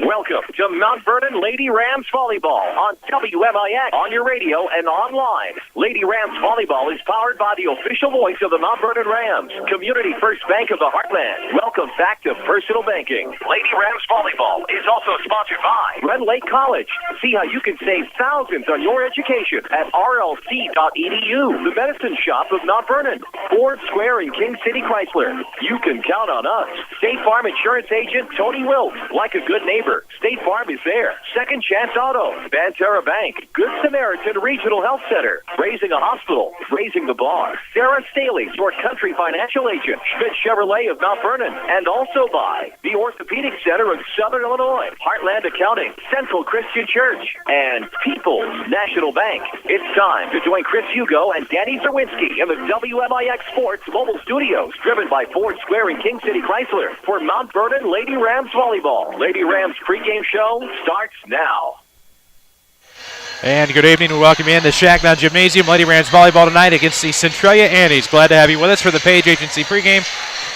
Welcome to Mount Vernon Lady Rams Volleyball on WMIX, on your radio and online. Lady Rams Volleyball is powered by the official voice of the Mount Vernon Rams, Community First Bank of the Heartland. Welcome back to personal banking. Lady Rams Volleyball is also sponsored by Red Lake College. See how you can save thousands on your education at rlc.edu. The medicine shop of Mount Vernon. Ford Square and King City Chrysler. You can count on us. State Farm Insurance Agent Tony Wilt. Like a good neighbor, State Farm is there. Second Chance Auto. Banterra Bank. Good Samaritan Regional Health Center. Raising a Hospital. Raising the Bar. Sarah Staley, your country financial agent. Schmidt Chevrolet of Mount Vernon. And also by the Orthopedic Center of Southern Illinois. Heartland Accounting. Central Christian Church. And People's National Bank. It's time to join Chris Hugo and Danny Czerwinski in the WMIX Sports Mobile Studios, driven by Ford Square and King City Chrysler, for Mount Vernon Lady Rams Volleyball. Lady Rams pregame show starts now. And good evening. We welcome you in the Changnon Gymnasium. Lady Rams Volleyball tonight against the Centralia Annies. Glad to have you with us for the Page Agency pregame.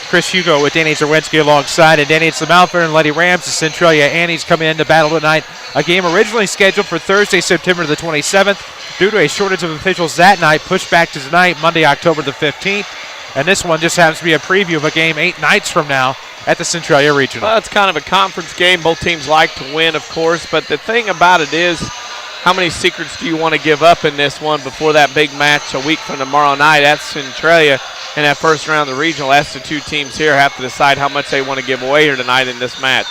Chris Hugo with Danny Czerwinski alongside. And Danny, it's the Mount Vernon Lady Rams. The Centralia Annies coming into battle tonight. A game originally scheduled for Thursday, September the 27th. Due to a shortage of officials that night, pushed back to tonight, Monday, October the 15th. And this one just happens to be a preview of a game 8 nights from now at the Centralia Regional. Well, it's kind of a conference game. Both teams like to win, of course. But the thing about it is, how many secrets do you want to give up in this one before that big match a week from tomorrow night at Centralia in that first round of the regional? That's the two teams here have to decide how much they want to give away here tonight in this match.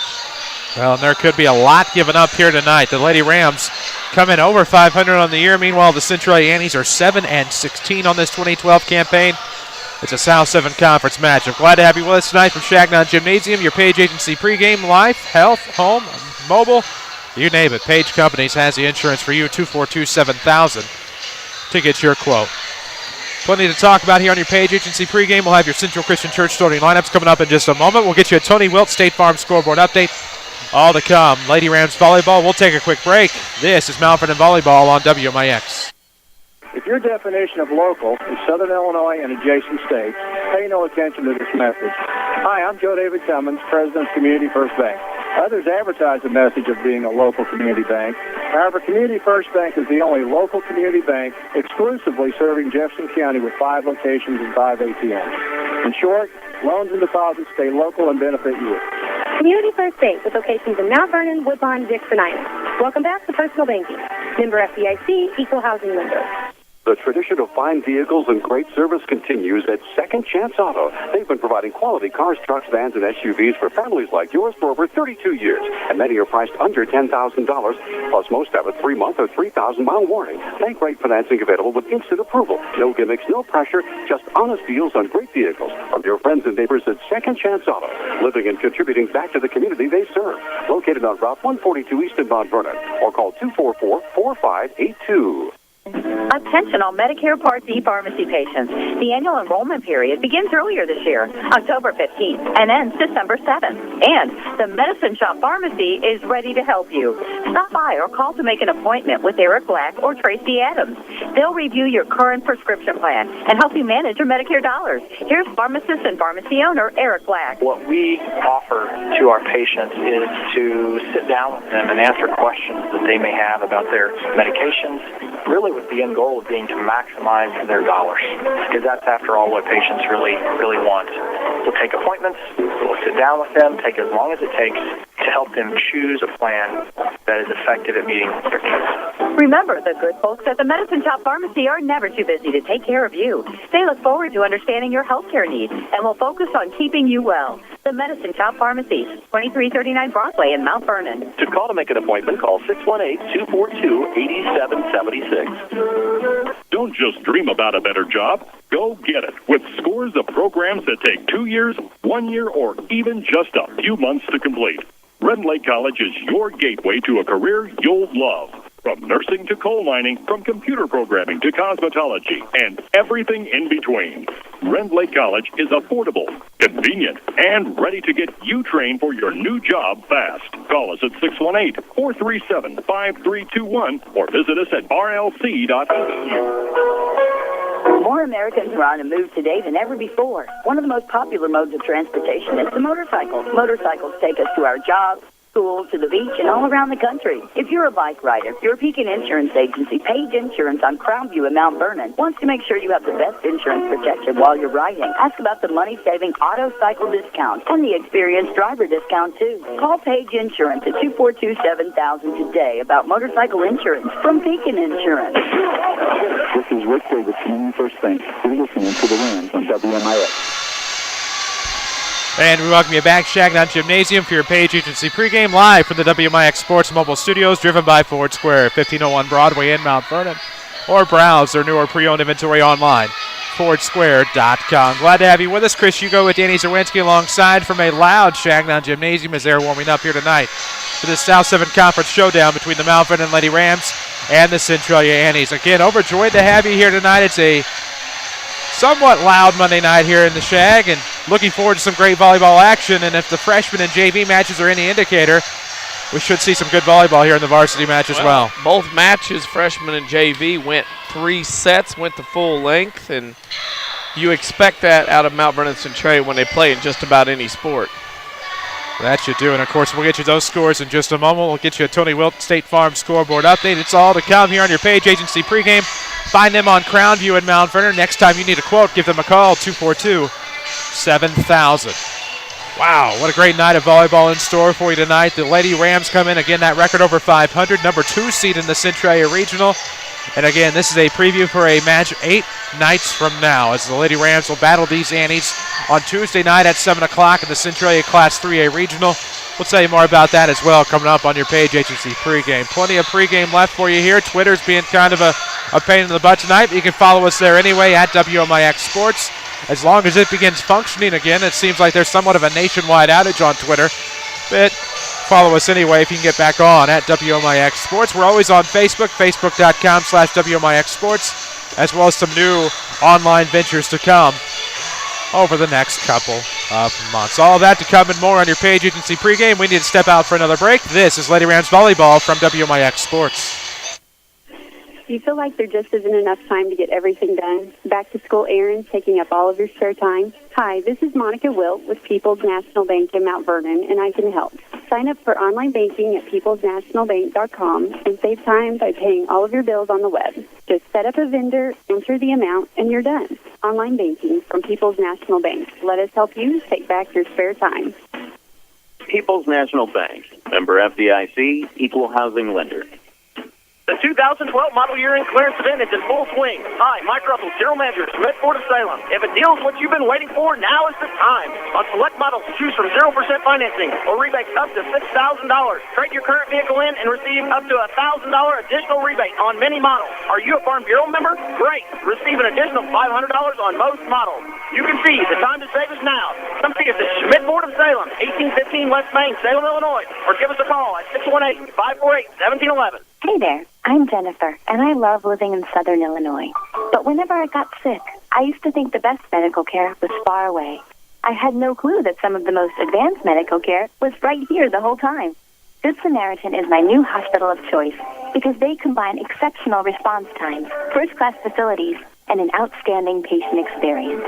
Well, and there could be a lot given up here tonight. The Lady Rams come in over 500 on the year. Meanwhile, the Centralia Annies are 7-16 on this 2012 campaign. It's a South 7 Conference match. I'm glad to have you with us tonight from Changnon Gymnasium, your Page Agency pregame, life, health, home, mobile, you name it. Page Companies has the insurance for you, 242-7000 to get your quote. Plenty to talk about here on your Page Agency pregame. We'll have your Central Christian Church starting lineups coming up in just a moment. We'll get you a Tony Wilt State Farm scoreboard update. All to come. Lady Rams Volleyball. We'll take a quick break. This is Mount Vernon Volleyball on WMIX. If your definition of local is Southern Illinois and adjacent states, pay no attention to this message. Hi, I'm Joe David Cummins, President of Community First Bank. Others advertise the message of being a local community bank. However, Community First Bank is the only local community bank exclusively serving Jefferson County with 5 locations and 5 ATMs. In short, loans and deposits stay local and benefit you. Community First Bank with locations in Mount Vernon, Woodlawn, and Dixonitis. Welcome back to Personal Banking. Member FDIC, Equal Housing Lender. The tradition of fine vehicles and great service continues at Second Chance Auto. They've been providing quality cars, trucks, vans, and SUVs for families like yours for over 32 years. And many are priced under $10,000, plus most have a 3-month or 3,000-mile warranty. Bank rate financing available with instant approval. No gimmicks, no pressure, just honest deals on great vehicles from your friends and neighbors at Second Chance Auto. Living and contributing back to the community they serve. Located on Route 142 East in Mount Vernon. Or call 244-4582. Attention all Medicare Part D pharmacy patients. The annual enrollment period begins earlier this year, October 15th, and ends December 7th. And the Medicine Shop Pharmacy is ready to help you. Stop by or call to make an appointment with Eric Black or Tracy Adams. They'll review your current prescription plan and help you manage your Medicare dollars. Here's pharmacist and pharmacy owner Eric Black. What we offer to our patients is to sit down with them and answer questions that they may have about their medications, really with the end goal of being to maximize their dollars, because that's, after all, what patients really want. We'll take appointments, we'll sit down with them, take as long as it takes to help them choose a plan that is effective at meeting their needs. Remember, the good folks at the Medicine Shop Pharmacy are never too busy to take care of you. They look forward to understanding your health care needs and will focus on keeping you well. The Medicine Shop Pharmacy, 2339 Broadway in Mount Vernon. To call to make an appointment, call 618-242-8776. Don't just dream about a better job. Go get it with scores of programs that take 2 years, 1 year, or even just a few months to complete. Red Lake College is your gateway to a career you'll love. From nursing to coal mining, from computer programming to cosmetology, and everything in between. Red Lake College is affordable, convenient, and ready to get you trained for your new job fast. Call us at 618-437-5321 or visit us at rlc.edu. More Americans are on the move today than ever before. One of the most popular modes of transportation is the motorcycle. Motorcycles take us to our jobs, school, to the beach, and all around the country. If you're a bike rider, your Pekin Insurance Agency, Page Insurance on Crownview in Mount Vernon, wants to make sure you have the best insurance protection while you're riding. Ask about the money-saving auto cycle discount and the experienced driver discount, too. Call Page Insurance at 242-7000 today about motorcycle insurance from Pekin Insurance. This is Rick Davis from First Bank. You're listening to the Rams on WMIX. And we welcome you back, Changnon Gymnasium, for your Page Agency pregame live from the WMIX Sports Mobile Studios, driven by Ford Square, 1501 Broadway in Mount Vernon. Or browse their newer pre-owned inventory online, FordSquare.com. Glad to have you with us. Chris Hugo with Danny Czerwinski alongside from a loud Changnon Gymnasium as they're warming up here tonight for this South 7 Conference showdown between the Mount Vernon Lady Rams and the Centralia Annies. Again, overjoyed to have you here tonight. It's a somewhat loud Monday night here in the Shag, and looking forward to some great volleyball action. And if the freshman and JV matches are any indicator, we should see some good volleyball here in the varsity match as well. Both matches, freshman and JV, went 3 sets, went to full length, and you expect that out of Mount Vernon Centralia when they play in just about any sport. That you do, and of course we'll get you those scores in just a moment. We'll get you a Tony Wilt State Farm scoreboard update. It's all to come here on your Page Agency pregame. Find them on Crownview in Mount Vernon. Next time you need a quote, give them a call, 242-7000. Wow, what a great night of volleyball in store for you tonight. The Lady Rams come in, again, that record over 500, number 2 seed in the Centralia Regional. And again, this is a preview for a match 8 nights from now as the Lady Rams will battle these Annies on Tuesday night at 7 o'clock in the Centralia Class 3A Regional. We'll tell you more about that as well coming up on your Page Agency pregame. Plenty of pregame left for you here. Twitter's being kind of a pain in the butt tonight, but you can follow us there anyway at WMIX Sports. As long as it begins functioning again, it seems like there's somewhat of a nationwide outage on Twitter. But follow us anyway if you can get back on at WMIX Sports. We're always on Facebook, facebook.com/WMIX Sports, as well as some new online ventures to come over the next couple of months. All of that to come and more on your Page Agency pregame. We need to step out for another break. This is Lady Rams Volleyball from WMIX Sports. Do you feel like there just isn't enough time to get everything done? Back-to-school errands taking up all of your spare time? Hi, this is Monica Wilt with People's National Bank in Mount Vernon, and I can help. Sign up for online banking at peoplesnationalbank.com and save time by paying all of your bills on the web. Just set up a vendor, enter the amount, and you're done. Online banking from People's National Bank. Let us help you take back your spare time. People's National Bank, member FDIC, equal housing lender. The 2012 model year in clearance event is in full swing. Hi, Mike Russell, General Manager, Smith Ford of Salem. If a deal is what you've been waiting for, now is the time. On select models, choose from 0% financing or rebates up to $6,000. Trade your current vehicle in and receive up to a $1,000 additional rebate on many models. Are you a Farm Bureau member? Great. Receive an additional $500 on most models. You can see the time to save is now. Come see us at Schmidt Ford of Salem, 1815 West Main, Salem, Illinois, or give us a call at 618-548-1711. Hey there, I'm Jennifer, and I love living in Southern Illinois. But whenever I got sick, I used to think the best medical care was far away. I had no clue that some of the most advanced medical care was right here the whole time. Good Samaritan is my new hospital of choice because they combine exceptional response times, first-class facilities, and an outstanding patient experience.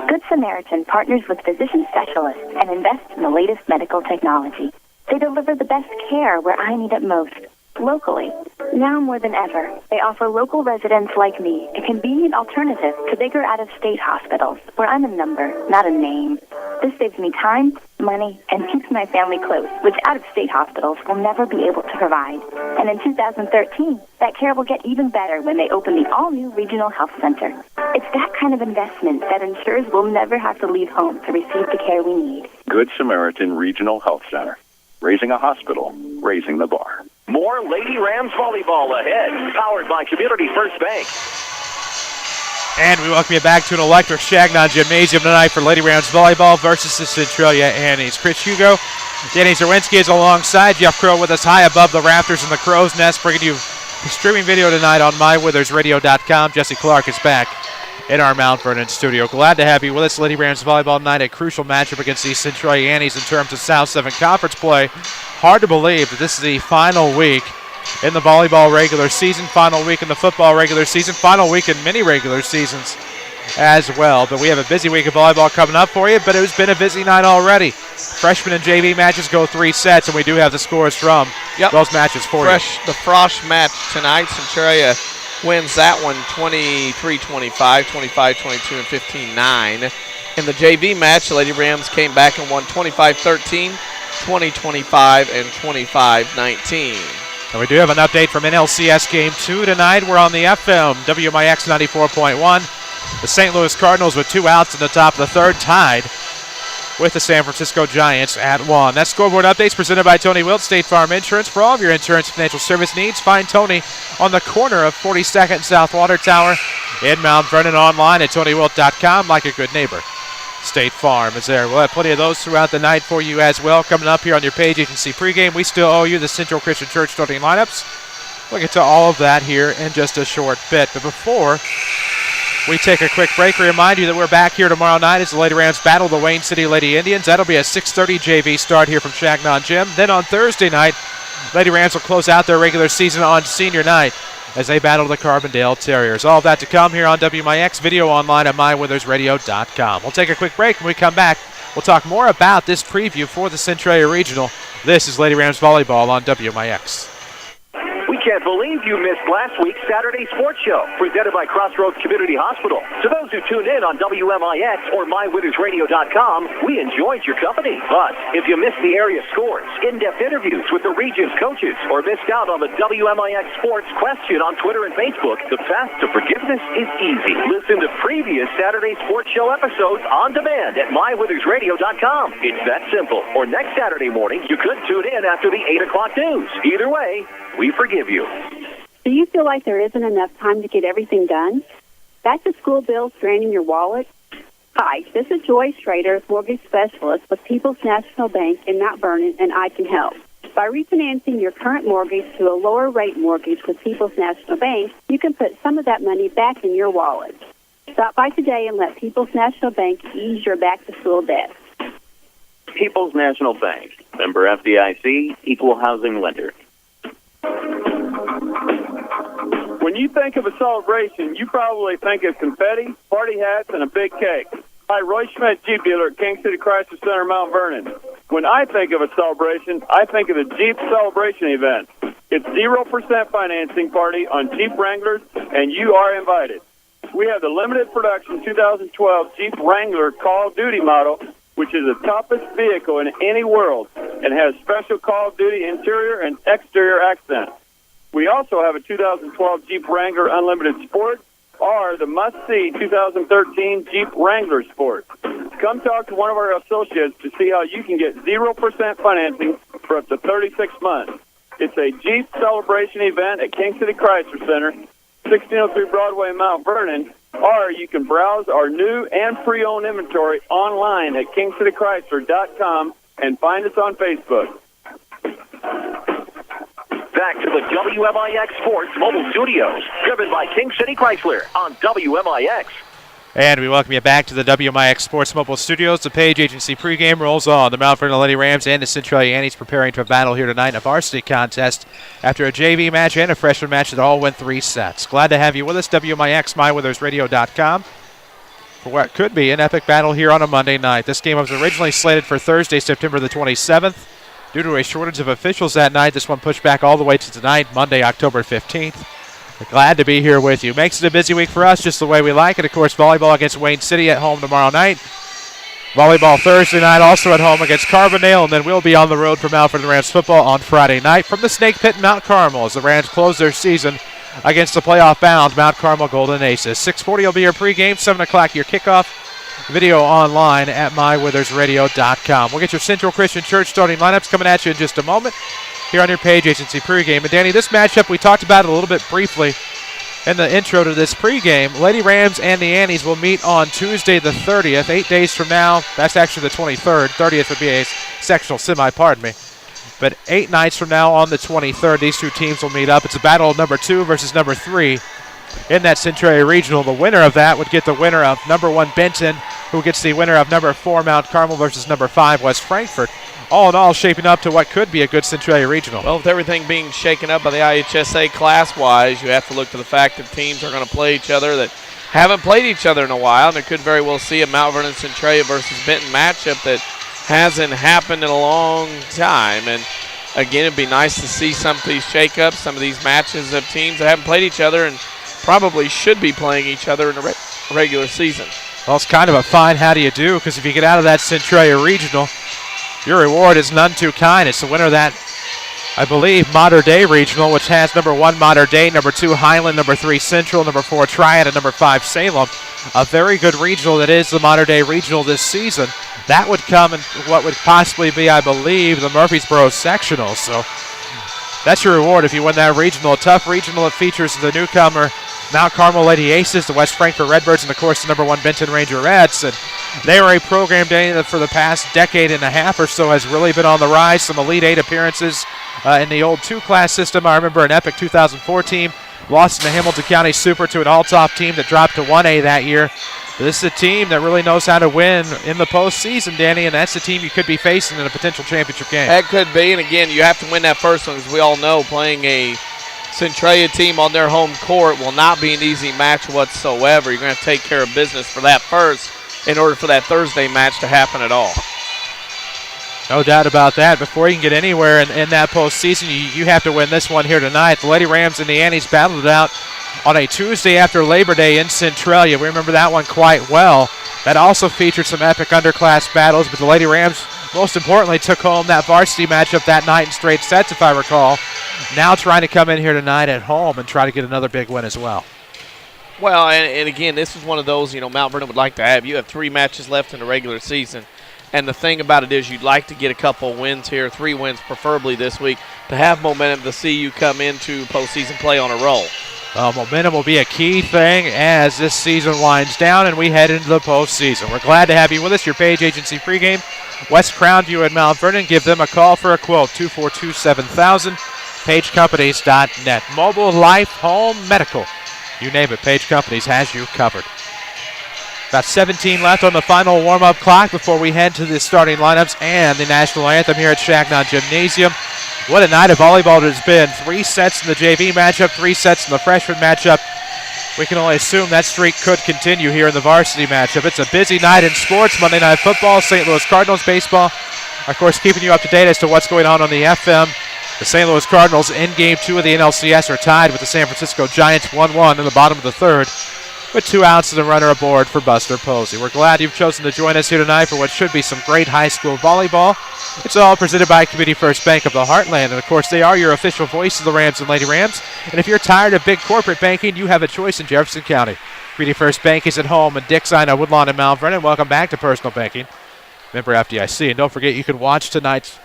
Good Samaritan partners with physician specialists and invests in the latest medical technology. They deliver the best care where I need it most. Locally. Now more than ever, they offer local residents like me a convenient alternative to bigger out-of-state hospitals where I'm a number, not a name. This saves me time, money, and keeps my family close, which out-of-state hospitals will never be able to provide. And in 2013, that care will get even better when they open the all-new Regional Health Center. It's that kind of investment that ensures we'll never have to leave home to receive the care we need. Good Samaritan Regional Health Center. Raising a hospital, raising the bar. More Lady Rams volleyball ahead, powered by Community First Bank. And we welcome you back to an electric Changnon Gymnasium tonight for Lady Rams volleyball versus the Centralia Annies. Chris Hugo, Danny Czerwinski is alongside. Jeff Crow with us high above the rafters in the Crow's Nest, bringing you streaming video tonight on MyWithersRadio.com. Jesse Clark is back in our Mount Vernon studio. Glad to have you with us. Lady Rams volleyball tonight, a crucial matchup against the Centralia Annies in terms of South 7 Conference play. Hard to believe that this is the final week in the volleyball regular season, final week in the football regular season, final week in many regular seasons as well. But we have a busy week of volleyball coming up for you, but it's been a busy night already. Freshman and JV matches go 3 sets, and we do have the scores from those matches for you. The Frosh match tonight, Centralia wins that one 23-25, 25-22, and 15-9. In the JV match, the Lady Rams came back and won 25-13, 20-25, and 25-19. And we do have an update from NLCS Game 2 tonight. We're on the FM, WMIX 94.1. The St. Louis Cardinals with 2 outs in the top of the third, tied with the San Francisco Giants at 1. That scoreboard update's presented by Tony Wilt, State Farm Insurance. For all of your insurance and financial service needs, find Tony on the corner of 42nd and South Water Tower in Mount Vernon, online at TonyWilt.com. Like a good neighbor, State Farm is there. We'll have plenty of those throughout the night for you as well. Coming up here on your Page Agency pregame, we still owe you the Central Christian Church starting lineups. We'll get to all of that here in just a short bit. But before we take a quick break, remind you that we're back here tomorrow night as the Lady Rams battle the Wayne City Lady Indians. That'll be a 6:30 JV start here from Changnon Gym. Then on Thursday night, Lady Rams will close out their regular season on senior night as they battle the Carbondale Terriers. All of that to come here on WMIX, video online at mywithersradio.com. We'll take a quick break. When we come back, we'll talk more about this preview for the Centralia Regional. This is Lady Rams Volleyball on WMIX. We can't believe you missed last week's Saturday Sports Show, presented by Crossroads Community Hospital. To those who tuned in on WMIX or mywithersradio.com, we enjoyed your company. But if you missed the area scores, in-depth interviews with the region's coaches, or missed out on the WMIX Sports question on Twitter and Facebook, the path to forgiveness is easy. Listen to previous Saturday Sports Show episodes on demand at mywithersradio.com. It's that simple. Or next Saturday morning, you could tune in after the 8 o'clock news. Either way, we forgive you. Do you feel like there isn't enough time to get everything done? Back to school bills draining your wallet? Hi, this is Joy Schrader, mortgage specialist with People's National Bank in Mount Vernon, and I can help. By refinancing your current mortgage to a lower rate mortgage with People's National Bank, you can put some of that money back in your wallet. Stop by today and let People's National Bank ease your back-to-school debt. People's National Bank, member FDIC, equal housing lender. When you think of a celebration, you probably think of confetti, party hats, and a big cake. Hi, Roy Schmidt, Jeep dealer at King City Chrysler Center, Mount Vernon. When I think of a celebration, I think of the Jeep Celebration event. It's 0% financing party on Jeep Wranglers, and you are invited. We have the limited production 2012 Jeep Wrangler Call of Duty model, which is the toughest vehicle in any world and has special Call of Duty interior and exterior accents. We also have a 2012 Jeep Wrangler Unlimited Sport or the must-see 2013 Jeep Wrangler Sport. Come talk to one of our associates to see how you can get 0% financing for up to 36 months. It's a Jeep celebration event at King City Chrysler Center, 1603 Broadway, Mount Vernon, or you can browse our new and pre-owned inventory online at kingcitychrysler.com and find us on Facebook. Back to the WMIX Sports Mobile Studios, driven by King City Chrysler on WMIX. And we welcome you back to the WMIX Sports Mobile Studios. The Page Agency pregame rolls on. The Mount Vernon Lady Rams and the Centralia Annies preparing for battle here tonight in a varsity contest after a JV match and a freshman match that all went 3 sets. Glad to have you with us, WMIX, mywithersradio.com, for what could be an epic battle here on a Monday night. This game was originally slated for Thursday, September the 27th. Due to a shortage of officials that night, this one pushed back all the way to tonight, Monday, October 15th. We're glad to be here with you. Makes it a busy week for us, just the way we like it. Of course, volleyball against Wayne City at home tomorrow night. Volleyball Thursday night, also at home against Carbondale, and then we'll be on the road for Mount Vernon Rams football on Friday night from the Snake Pit in Mount Carmel as the Rams close their season against the playoff-bound Mount Carmel Golden Aces. 6:40 will be your pregame, 7 o'clock your kickoff. Video online at mywithersradio.com. We'll get your Central Christian Church starting lineups coming at you in just a moment here on your Page Agency pregame. And Danny, this matchup, we talked about it a little bit briefly in the intro to this pregame. Lady Rams and the Annies will meet on Tuesday the 30th, 8 days from now. That's actually the 23rd. 30th would be a sectional semi, pardon me. But 8 nights from now on the 23rd, these two teams will meet up. It's a battle of number 2 versus number 3 in that Centralia Regional. The winner of that would get the winner of number 1 Benton, who gets the winner of number 4 Mount Carmel versus number 5 West Frankfort. All in all, shaping up to what could be a good Centralia Regional. Well, with everything being shaken up by the IHSA class-wise, you have to look to the fact that teams are going to play each other that haven't played each other in a while, and it could very well see a Mount Vernon Centralia versus Benton matchup that hasn't happened in a long time. And again, it'd be nice to see some of these shakeups, some of these matches of teams that haven't played each other and probably should be playing each other in a regular season. Well, it's kind of a fine how do you do, because if you get out of that Centralia Regional, your reward is none too kind. It's the winner of that, I believe, Mater Dei Regional, which has number 1 Mater Dei, number 2 Highland, number 3 Central, number 4 Triad, and number 5 Salem. A very good regional that is the Mater Dei Regional this season. That would come in what would possibly be, I believe, the Murfreesboro Sectional. So that's your reward if you win that regional. A tough regional that features the newcomer Mount Carmel Lady Aces, the West Frankfort Redbirds, and of course the number 1 Benton Rangerettes. And they are a program, Danny, that for the past decade and a half or so has really been on the rise. Some Elite 8 appearances in the old 2-class system. I remember an epic 2004 team lost in the Hamilton County Super to an all-top team that dropped to 1A that year. This is a team that really knows how to win in the postseason, Danny, and that's the team you could be facing in a potential championship game. That could be, and again, you have to win that first one, as we all know, playing a Centralia team on their home court will not be an easy match whatsoever. You're going to take care of business for that first in order for that Thursday match to happen at all. No doubt about that. Before you can get anywhere in that postseason, you have to win this one here tonight. The Lady Rams and the Annies battled it out on a Tuesday after Labor Day in Centralia. We remember that one quite well. That also featured some epic underclass battles, but the Lady Rams, most importantly, took home that varsity matchup that night in straight sets, if I recall. Now trying to come in here tonight at home and try to get another big win as well. Well, and again, this is one of those, Mount Vernon would like to have. You have 3 matches left in the regular season. And the thing about it is you'd like to get a couple wins here, 3 wins preferably this week, to have momentum to see you come into postseason play on a roll. Well, momentum will be a key thing as this season winds down and we head into the postseason. We're glad to have you with us. Your Page Agency pregame, West Crownview at Mount Vernon. Give them a call for a quote, 242-7000, pagecompanies.net. Mobile, life, home, medical. You name it, Page Companies has you covered. About 17 left on the final warm-up clock before we head to the starting lineups and the national anthem here at Changnon Gymnasium. What a night of volleyball it has been. 3 sets in the JV matchup, 3 sets in the freshman matchup. We can only assume that streak could continue here in the varsity matchup. It's a busy night in sports. Monday Night Football, St. Louis Cardinals baseball. Of course, keeping you up to date as to what's going on the FM. The St. Louis Cardinals in Game 2 of the NLCS are tied with the San Francisco Giants 1-1 in the bottom of the 3rd. With 2 outs and a runner aboard for Buster Posey. We're glad you've chosen to join us here tonight for what should be some great high school volleyball. It's all presented by Community First Bank of the Heartland. And, of course, they are your official voice of the Rams and Lady Rams. And if you're tired of big corporate banking, you have a choice in Jefferson County. Community First Bank is at home in Dixon, Woodlawn, and Mount Vernon. Welcome back to Personal Banking. Member FDIC. And don't forget, you can watch tonight's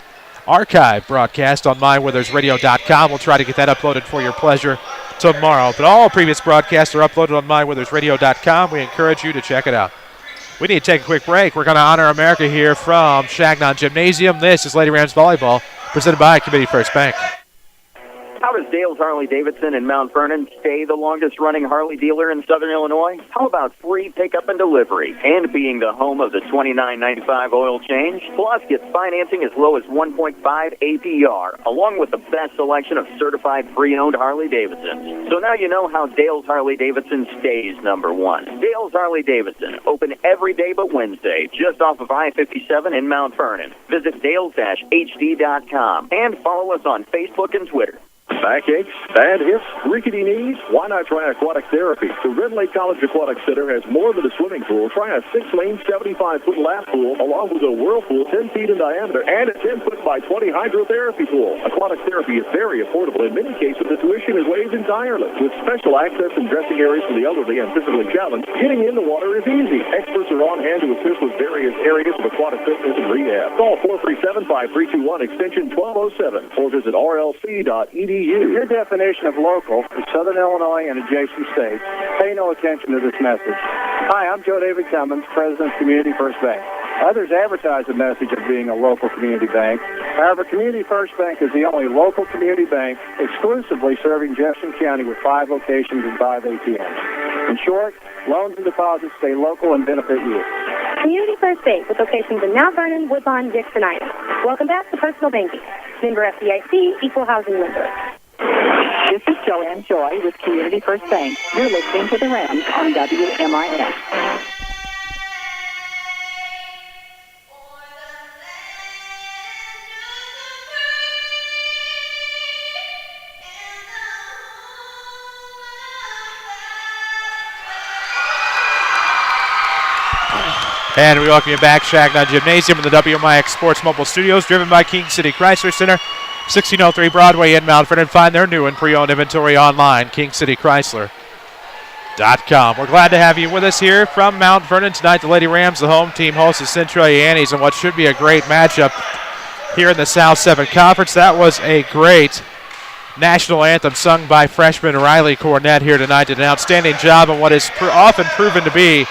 archive broadcast on mywithersradio.com. We'll try to get that uploaded for your pleasure tomorrow. But all previous broadcasts are uploaded on mywithersradio.com. We encourage you to check it out. We need to take a quick break. We're going to honor America here from Changnon Gymnasium. This is Lady Rams Volleyball, presented by Community First Bank. How does Dale's Harley-Davidson in Mount Vernon stay the longest-running Harley dealer in Southern Illinois? How about free pickup and delivery and being the home of the $29.95 oil change? Plus, get financing as low as 1.5 APR, along with the best selection of certified pre-owned Harley-Davidsons. So now you know how Dale's Harley-Davidson stays number 1. Dale's Harley-Davidson, open every day but Wednesday, just off of I-57 in Mount Vernon. Visit dales-hd.com and follow us on Facebook and Twitter. Backaches, bad hips, rickety knees? Why not try aquatic therapy? The Red Lake College Aquatic Center has more than a swimming pool. Try a 6-lane, 75-foot lap pool, along with a whirlpool 10 feet in diameter and a 10-foot by 20 hydrotherapy pool. Aquatic therapy is very affordable. In many cases, the tuition is waived entirely. With special access and dressing areas for the elderly and physically challenged, getting in the water is easy. Experts are on hand to assist with various areas of aquatic fitness and rehab. Call 437-5321, extension 1207, or visit rlc.edu. Your definition of local is Southern Illinois and adjacent states. Pay no attention to this message. Hi, I'm Joe David Cummins, President of Community First Bank. Others advertise the message of being a local community bank. However, Community First Bank is the only local community bank exclusively serving Jefferson County with 5 locations and 5 ATMs. In short, loans and deposits stay local and benefit you. Community First Bank with locations in Mount Vernon, Woodlawn, Dixon, Iowa. Welcome back to Personal Banking. Member FDIC, Equal Housing Lender. This is Joanne Joy with Community First Bank. You're listening to the Rams on WMIX. And we welcome you back, Changnon Gymnasium in the WMIX Sports Mobile Studios, driven by King City Chrysler Center, 1603 Broadway in Mount Vernon. Find their new and pre-owned inventory online, kingcitychrysler.com. We're glad to have you with us here from Mount Vernon tonight. The Lady Rams, the home team, hosts the Centralia Annies in what should be a great matchup here in the South 7 Conference. That was a great national anthem sung by freshman Riley Cornett here tonight. Did an outstanding job on what is often proven to be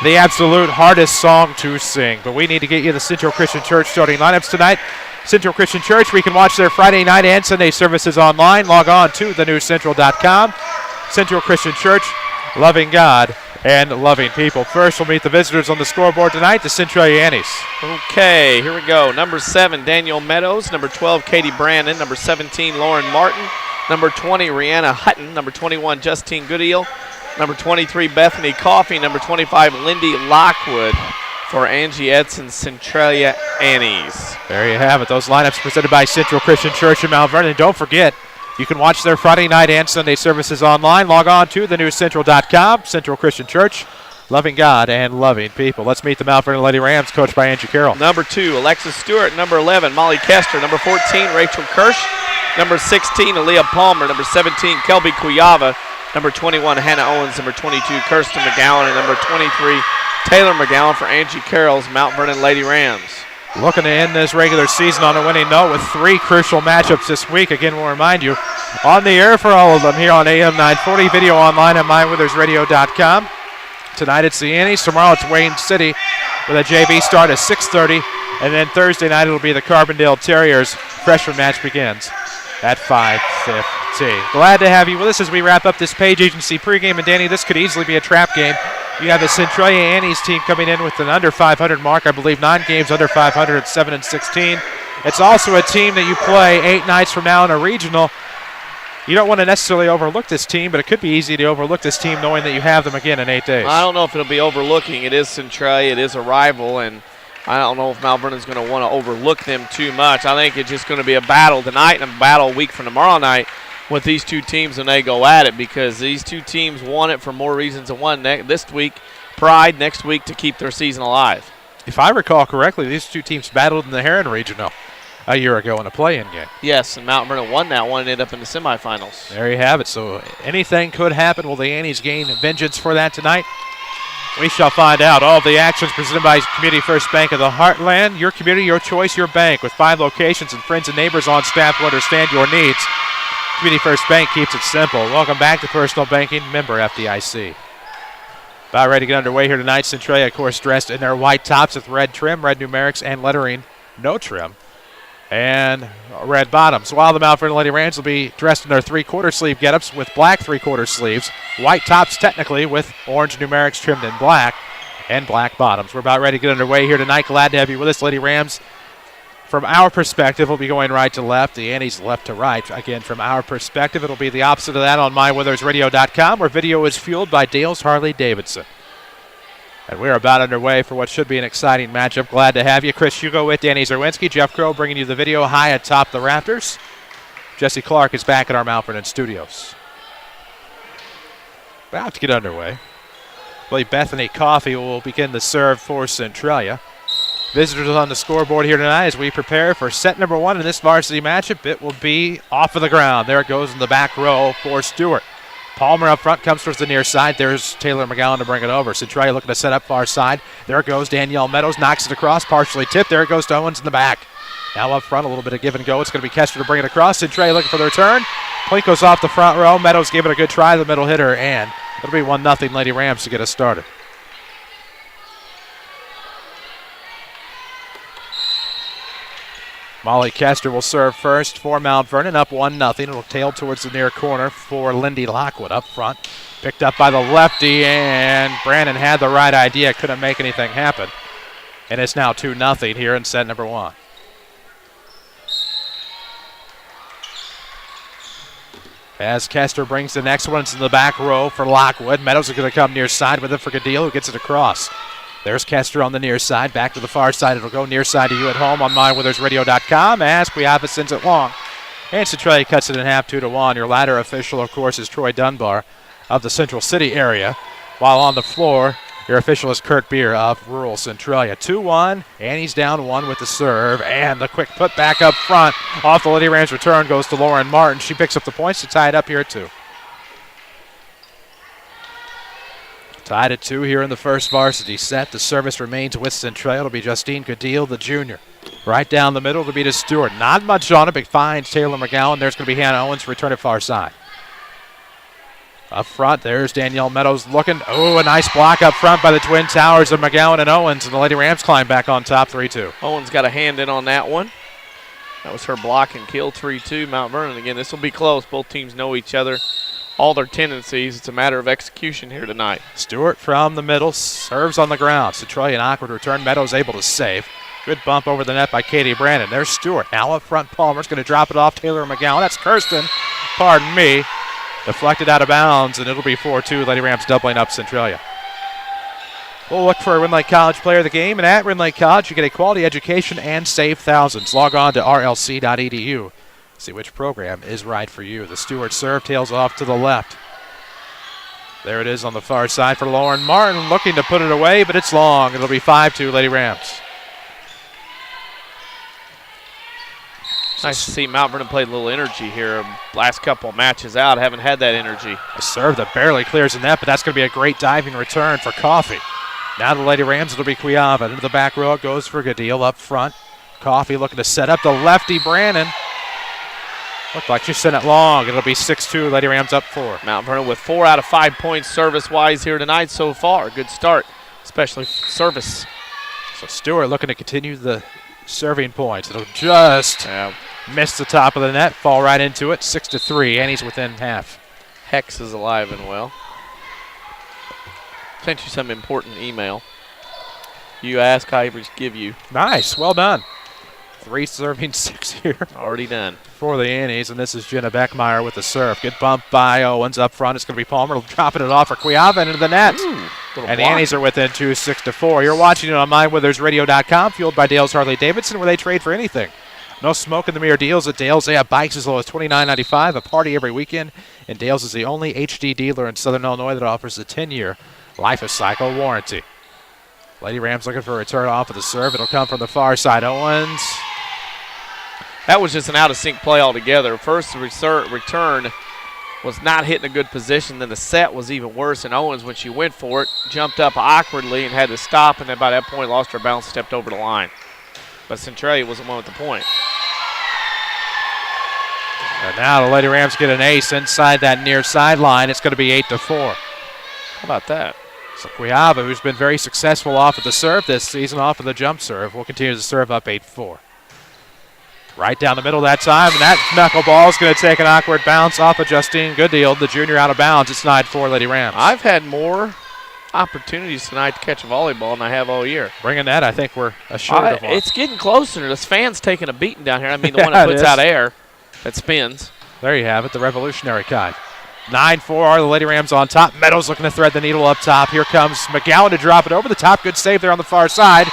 the absolute hardest song to sing. But we need to get you the Central Christian Church starting lineups tonight. Central Christian Church, we can watch their Friday night and Sunday services online. Log on to thenewscentral.com. Central Christian Church, loving God and loving people. First, we'll meet the visitors on the scoreboard tonight, the Centralia Annies. Okay, here we go. Number 7, Daniel Meadows. Number 12, Katie Brandon. Number 17, Lauren Martin. Number 20, Rihanna Hutton. Number 21, Justine Goodeel. Number 23, Bethany Coffey. Number 25, Lindy Lockwood for Angie Edson's Centralia Annies. There you have it. Those lineups presented by Central Christian Church in Mount Vernon. Don't forget, you can watch their Friday night and Sunday services online. Log on to thenewscentral.com. Central Christian Church, loving God and loving people. Let's meet the Mount Vernon Lady Rams, coached by Angie Carroll. Number 2, Alexis Stewart. Number 11, Molly Kester. Number 14, Rachel Kirsch. Number 16, Aaliyah Palmer. Number 17, Kelby Kuyava. Number 21, Hannah Owens. Number 22, Kirsten McGowan. And number 23, Taylor McGowan for Angie Carroll's Mount Vernon Lady Rams. Looking to end this regular season on a winning note with 3 crucial matchups this week. Again, we'll remind you, on the air for all of them here on AM 940, video online at mywithersradio.com. Tonight it's the Annies. Tomorrow it's Wayne City with a JV start at 6:30. And then Thursday night it'll be the Carbondale Terriers. Freshman match begins at 5:15. Glad to have you with us as we wrap up this Page Agency pregame. And Danny, this could easily be a trap game. You have the Centralia Annies team coming in with an under 500 mark. I believe 9 games under 500 at 7-16. It's also a team that you play 8 nights from now in a regional. You don't want to necessarily overlook this team, but it could be easy to overlook this team knowing that you have them again in 8 days. I don't know if it'll be overlooking. It is Centralia. It is a rival, and I don't know if Mount Vernon's going to want to overlook them too much. I think it's just going to be a battle tonight and a battle a week from tomorrow night with these two teams when they go at it, because these two teams want it for more reasons than one. This week, pride. Next week, to keep their season alive. If I recall correctly, these two teams battled in the Heron Regional a year ago in a play-in game. Yes, and Mount Vernon won that one and ended up in the semifinals. There you have it. So anything could happen. Will the Annies gain vengeance for that tonight? We shall find out. All of the actions presented by Community First Bank of the Heartland. Your community, your choice, your bank. With 5 locations and friends and neighbors on staff who understand your needs, Community First Bank keeps it simple. Welcome back to Personal Banking, member FDIC. About ready to get underway here tonight. Centralia, of course, dressed in their white tops with red trim, red numerics, and lettering, no trim, and red bottoms. While the Mount Vernon Lady Rams will be dressed in their 3/4 sleeve get-ups with black 3/4 sleeves, white tops technically with orange numerics trimmed in black, and black bottoms. We're about ready to get underway here tonight. Glad to have you with us. Lady Rams, from our perspective, will be going right to left. The Annies left to right. Again, from our perspective, it'll be the opposite of that on mywithersradio.com, where video is fueled by Dale's Harley-Davidson. And we're about underway for what should be an exciting matchup. Glad to have you. Chris Hugo with Danny Czerwinski. Jeff Crow bringing you the video high atop the rafters. Jesse Clark is back at our Mount Vernon studios. About to get underway. I believe Bethany Coffey will begin the serve for Centralia. Visitors on the scoreboard here tonight as we prepare for set number 1 in this varsity matchup. It will be off of the ground. There it goes in the back row for Stewart. Palmer up front, comes towards the near side. There's Taylor McGowan to bring it over. Centralia looking to set up far side. There it goes. Danielle Meadows knocks it across, partially tipped. There it goes to Owens in the back. Now up front, a little bit of give and go. It's going to be Kester to bring it across. Centralia looking for the return. Plink goes off the front row. Meadows gave it a good try, the middle hitter, and it'll be 1-0 Lady Rams to get us started. Molly Kester will serve first for Mount Vernon, up 1-0. It'll tail towards the near corner for Lindy Lockwood up front. Picked up by the lefty, and Brandon had the right idea, couldn't make anything happen. And it's now 2-0 here in set number 1. As Kester brings the next one into the back row for Lockwood. Meadows is going to come near side with it for Gadil, who gets it across. There's Kester on the near side. Back to the far side. It'll go near side to you at home on MyWithersRadio.com as Quiava sends it long. And Centralia cuts it in half 2-1. Your ladder official, of course, is Troy Dunbar of the Central City area. While on the floor, your official is Kurt Beer of rural Centralia. 2-1. Annie's down 1 with the serve. And the quick put back up front. Off the Lady Rams return goes to Lauren Martin. She picks up the points to tie it up here at 2. Tied at 2 here in the first varsity set. The service remains with Centralia. It'll be Justine Gadil, the junior. Right down the middle to be to Stewart. Not much on it, but finds Taylor McGowan. There's going to be Hannah Owens to return it far side. Up front, there's Danielle Meadows looking. Oh, a nice block up front by the twin towers of McGowan and Owens. And the Lady Rams climb back on top 3-2. Owens got a hand in on that one. That was her block and kill. 3-2 Mount Vernon. Again, this will be close. Both teams know each other. All their tendencies. It's a matter of execution here tonight. Stewart from the middle, serves on the ground. Centralia, an awkward return. Meadows able to save. Good bump over the net by Katie Brandon. There's Stewart. Now up front, Palmer's going to drop it off Taylor McGowan. That's Kirsten. Pardon me. Deflected out of bounds, and it'll be 4-2. Lady Rams doubling up Centralia. We'll look for a Win Lake College player of the game, and at Win Lake College, you get a quality education and save thousands. Log on to rlc.edu. See which program is right for you. The Stewart serve tails off to the left. There it is on the far side for Lauren Martin, looking to put it away, but it's long. It'll be 5-2 Lady Rams. Nice to see Mount Vernon played a little energy here. Last couple matches out, haven't had that energy. A serve that barely clears the net, but that's going to be a great diving return for Coffey. Now the Lady Rams, it'll be Quiava. Into the back row, it goes for Gadil up front. Coffey looking to set up the lefty Brannon. Looked like she sent it long. It'll be 6-2, Lady Rams up 4. Mount Vernon with 4 out of 5 points service-wise here tonight so far. Good start, especially service. So Stewart looking to continue the serving points. It'll just miss the top of the net, fall right into it. 6-3. Annie's within half. Hex is alive and well. Sent you some important email. You ask, I give you. Nice. Well done. 3 serving 6 here. Already done. For the Annies, and this is Jenna Beckmeyer with the serve. Good bump by Owens up front. It's going to be Palmer dropping it off for Quiava into the net. And the Annies are within 2, 6-4. You're watching it on MyWithersRadio.com, fueled by Dale's Harley-Davidson, where they trade for anything. No smoke in the mirror deals at Dale's. They have bikes as low as $29.95, a party every weekend. And Dale's is the only HD dealer in Southern Illinois that offers a 10-year life of cycle warranty. Lady Rams looking for a return off of the serve. It'll come from the far side. Owens. That was just an out-of-sync play altogether. First, the return was not hitting a good position. Then the set was even worse. And Owens, when she went for it, jumped up awkwardly and had to stop. And then by that point, lost her balance, stepped over the line. But Centralia was the one with the point. And now the Lady Rams get an ace inside that near sideline. It's going to be 8-4. How about that? So Quiava, who's been very successful off of the serve this season, off of the jump serve, will continue to serve up 8-4. Right down the middle that time, and that knuckleball is going to take an awkward bounce off of Justine Gooddeal, the junior, out of bounds. It's 9-4 Lady Rams. I've had more opportunities tonight to catch a volleyball than I have all year. Bringing that, I think we're assured of one. It's getting closer. This fan's taking a beating down here. I mean, the one that puts out air that spins. There you have it, the revolutionary kind. 9-4, the Lady Rams on top. Meadows looking to thread the needle up top. Here comes McGowan to drop it over the top. Good save there on the far side.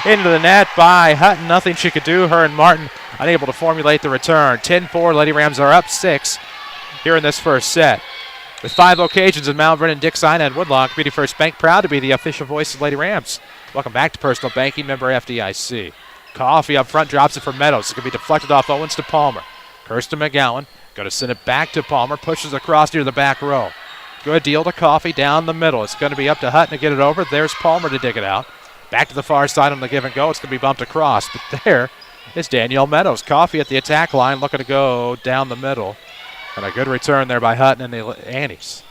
Into the net by Hutton. Nothing she could do. Her and Martin unable to formulate the return. 10-4, Lady Rams are up 6 here in this first set. With 5 locations in Mount Vernon, Dixon, and Woodlawn, Community First Bank proud to be the official voice of Lady Rams. Welcome back to Personal Banking, member FDIC. Coffey up front drops it for Meadows. It's going to be deflected off Owens to Palmer. Kirsten McGowan going to send it back to Palmer. Pushes across near the back row. Good deal to Coffey down the middle. It's going to be up to Hutton to get it over. There's Palmer to dig it out. Back to the far side on the give and go. It's going to be bumped across. But there is Danielle Meadows. Coffey at the attack line looking to go down the middle. And a good return there by Hutton and the Annies.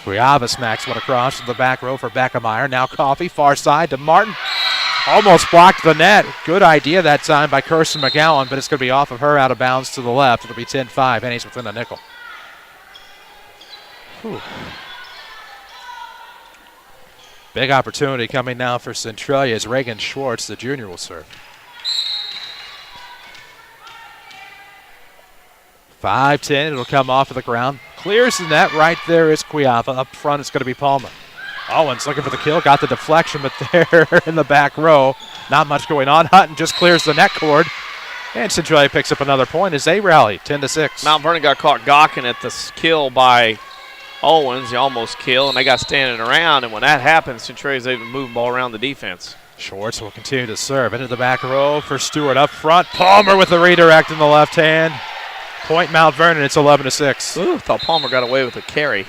Quiava smacks one across to the back row for Beckemeyer. Now Coffey, far side to Martin. Almost blocked the net. Good idea that time by Kirsten McGowan, but it's going to be off of her out of bounds to the left. It'll be 10-5. Annies within a nickel. Whew. Big opportunity coming now for Centralia as Reagan Schwartz, the junior, will serve. 5-10. It'll come off of the ground. Clears the net. Right there is Cuiava. Up front, it's going to be Palmer. Owens looking for the kill. Got the deflection, but there in the back row, not much going on. Hutton just clears the net cord. And Centralia picks up another point as they rally 10-6. Mount Vernon got caught gawking at the kill by Owens. He almost killed, and they got standing around. And when that happens, Centralia's able to move the ball around the defense. Schwartz will continue to serve into the back row for Stewart up front. Palmer with the redirect in the left hand. Point Mount Vernon, it's 11-6. Ooh, thought Palmer got away with a carry.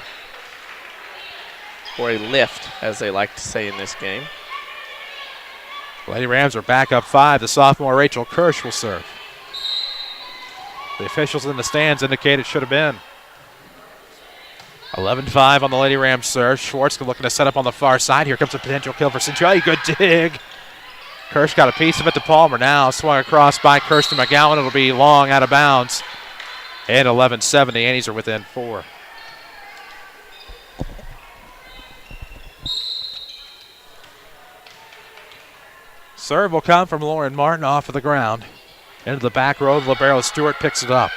Or a lift, as they like to say in this game. Lady Rams are back up 5. The sophomore Rachel Kirsch will serve. The officials in the stands indicate it should have been. 11-5 on the Lady Rams serve. Schwartz looking to set up on the far side. Here comes a potential kill for Centralia. Good dig. Kirsch got a piece of it to Palmer. Now swung across by Kirsten McGowan. It'll be long out of bounds. And 11-7. The Annies are within 4. Serve will come from Lauren Martin off of the ground. Into the back row, libero Stewart picks it up.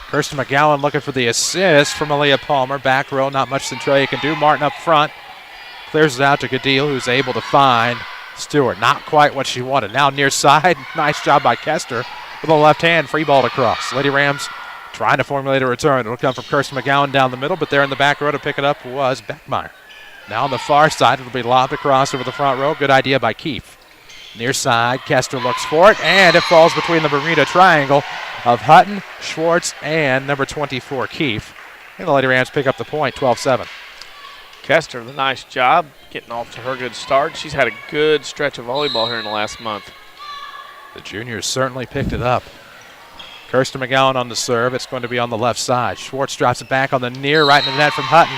Kirsten McGowan looking for the assist from Aaliyah Palmer. Back row, not much Centralia can do. Martin up front. Clears it out to Gadil, who's able to find Stewart. Not quite what she wanted. Now near side. Nice job by Kester with a left hand. Free ball across. Lady Rams trying to formulate a return. It'll come from Kirsten McGowan down the middle, but there in the back row to pick it up was Beckmeyer. Now on the far side, it'll be lobbed across over the front row. Good idea by Keefe. Near side, Kester looks for it, and it falls between the Bermuda Triangle of Hutton, Schwartz, and number 24, Keefe. And the Lady Rams pick up the point, 12-7. Kester, the nice job getting off to her good start. She's had a good stretch of volleyball here in the last month. The juniors certainly picked it up. Kirsten McGowan on the serve. It's going to be on the left side. Schwartz drops it back on the near, right in the net from Hutton.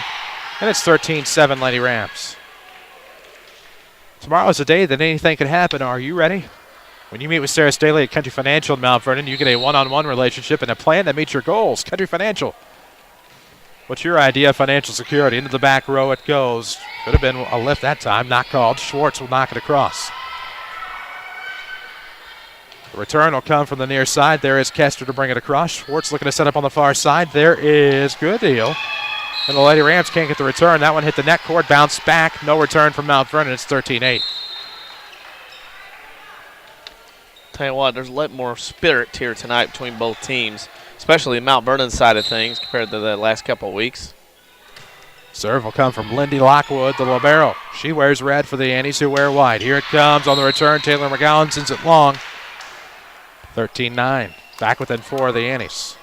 And it's 13-7 Lady Rams. Tomorrow's a day that anything could happen. Are you ready? When you meet with Sarah Staley at Country Financial in Mount Vernon, you get a one-on-one relationship and a plan that meets your goals. Country Financial. What's your idea of financial security? Into the back row it goes. Could have been a lift that time. Not called. Schwartz will knock it across. The return will come from the near side. There is Kester to bring it across. Schwartz looking to set up on the far side. There is Gooddeal. And the Lady Rams can't get the return. That one hit the net cord, bounced back. No return from Mount Vernon. It's 13-8. Tell you what, there's a lot more spirit here tonight between both teams, especially the Mount Vernon side of things compared to the last couple of weeks. Serve will come from Lindy Lockwood, the libero. She wears red for the Annies, who wear white. Here it comes on the return. Taylor McGowan sends it long. 13-9. Back within 4 of the Annies.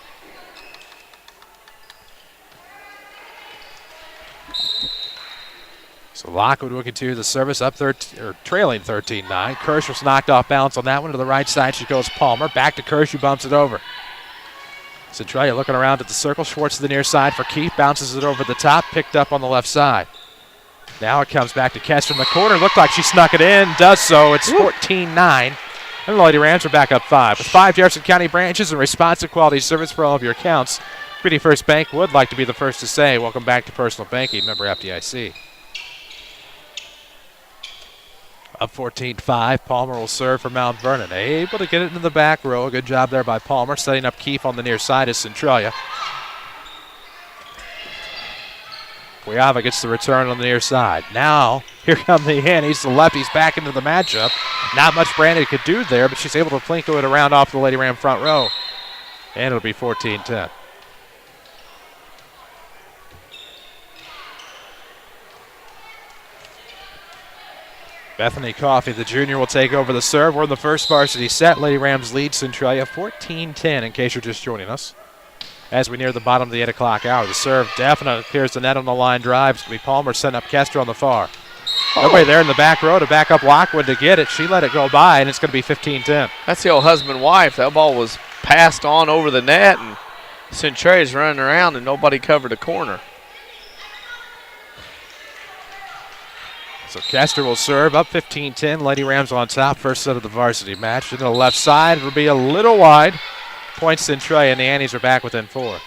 So Lockwood will continue the service up trailing 13-9. Kirsch was knocked off balance on that one. To the right side she goes Palmer. Back to Kirsch, who bumps it over. Centralia looking around at the circle. Schwartz to the near side for Keith. Bounces it over the top. Picked up on the left side. Now it comes back to Kester in the corner. Looked like she snuck it in. Does so. It's 14-9. And the Lady Rams are back up 5. With 5 Jefferson County branches and responsive quality service for all of your accounts, Community First Bank would like to be the first to say, welcome back to personal banking. Member FDIC. Up 14-5. Palmer will serve for Mount Vernon. Able to get it into the back row. Good job there by Palmer. Setting up Keefe on the near side is Centralia. Cuiava gets the return on the near side. Now, here come the Annies. The lefties back into the matchup. Not much Brandon could do there, but she's able to plinko it around off the Lady Ram front row. And it'll be 14-10. Bethany Coffey, the junior, will take over the serve. We're in the first varsity set. Lady Rams lead Centralia 14-10 in case you're just joining us. As we near the bottom of the 8 o'clock hour, the serve definitely clears the net on the line drive. It's going to be Palmer setting up Kester on the far. Nobody there in the back row to back up Lockwood to get it. She let it go by, and it's going to be 15-10. That's the old husband-wife. That ball was passed on over the net, and Centralia's running around, and nobody covered the corner. So Kester will serve up 15-10. Lady Rams on top, first set of the varsity match. To the left side, it'll be a little wide. Points Centralia, and the Annies are back within 4.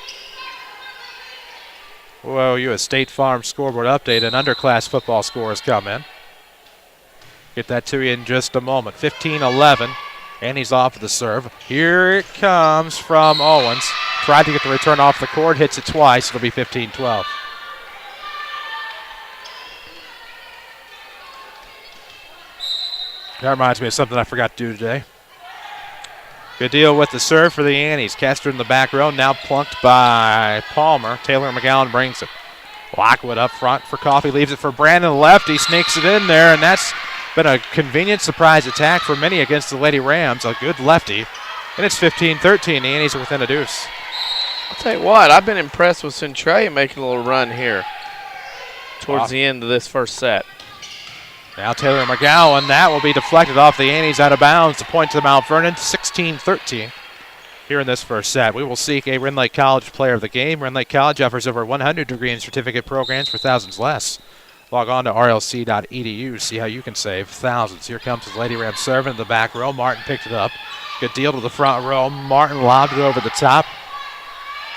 Whoa, you a State Farm scoreboard update. An underclass football score has come in. Get that to you in just a moment. 15-11. Annies off of the serve. Here it comes from Owens. tried to get the return off the court, hits it twice. It'll be 15-12. That reminds me of something I forgot to do today. Good deal with the serve for the Annies. Kester in the back row, now plunked by Palmer. Taylor McGowan brings it. Lockwood up front for Coffee, leaves it for Brandon left. He sneaks it in there, and that's been a convenient surprise attack for many against the Lady Rams. A good lefty. And it's 15-13. The Annies are within a deuce. I'll tell you what, I've been impressed with Centralia making a little run here towards the end of this first set. Now Taylor McGowan, that will be deflected off the Annies out of bounds. The point to the Mount Vernon, 16-13 here in this first set. We will seek a Rend Lake College player of the game. Rend Lake College offers over 100 degree and certificate programs for thousands less. Log on to rlc.edu, see how you can save thousands. Here comes his Lady Rams serving in the back row. Martin picked it up. Good deal to the front row. Martin lobbed it over the top.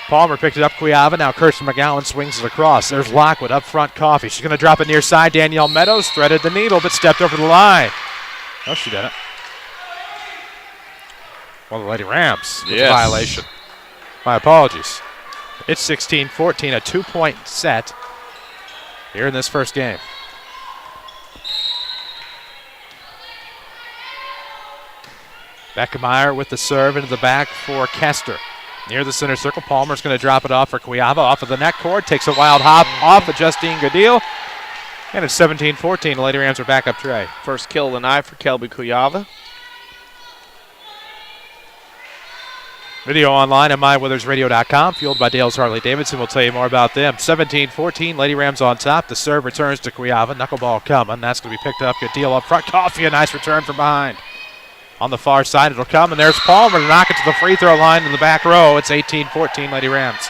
Palmer picked it up. Cuiava. Now Kirsten McGowan swings it across. There's Lockwood up front. Coffee. She's going to drop it near side. Danielle Meadows threaded the needle but stepped over the line. No, she didn't. Well, the Lady Rams with a violation. My apologies. It's 16-14, a 2-point set here in this first game. Beckemeyer with the serve into the back for Kester. Near the center circle, Palmer's going to drop it off for Cuiava. Off of the net cord, takes a wild hop off of Justine Goodil. And it's 17-14. The Lady Rams are back up tray. First kill of the night for Kelby Cuiava. Video online at mywithersradio.com, fueled by Dale's Harley-Davidson. We'll tell you more about them. 17-14, Lady Rams on top. The serve returns to Cuiava. Knuckleball coming. That's going to be picked up. Good deal up front. Coffee, a nice return from behind. On the far side, it'll come, and there's Palmer to knock it to the free throw line in the back row. It's 18-14, Lady Rams.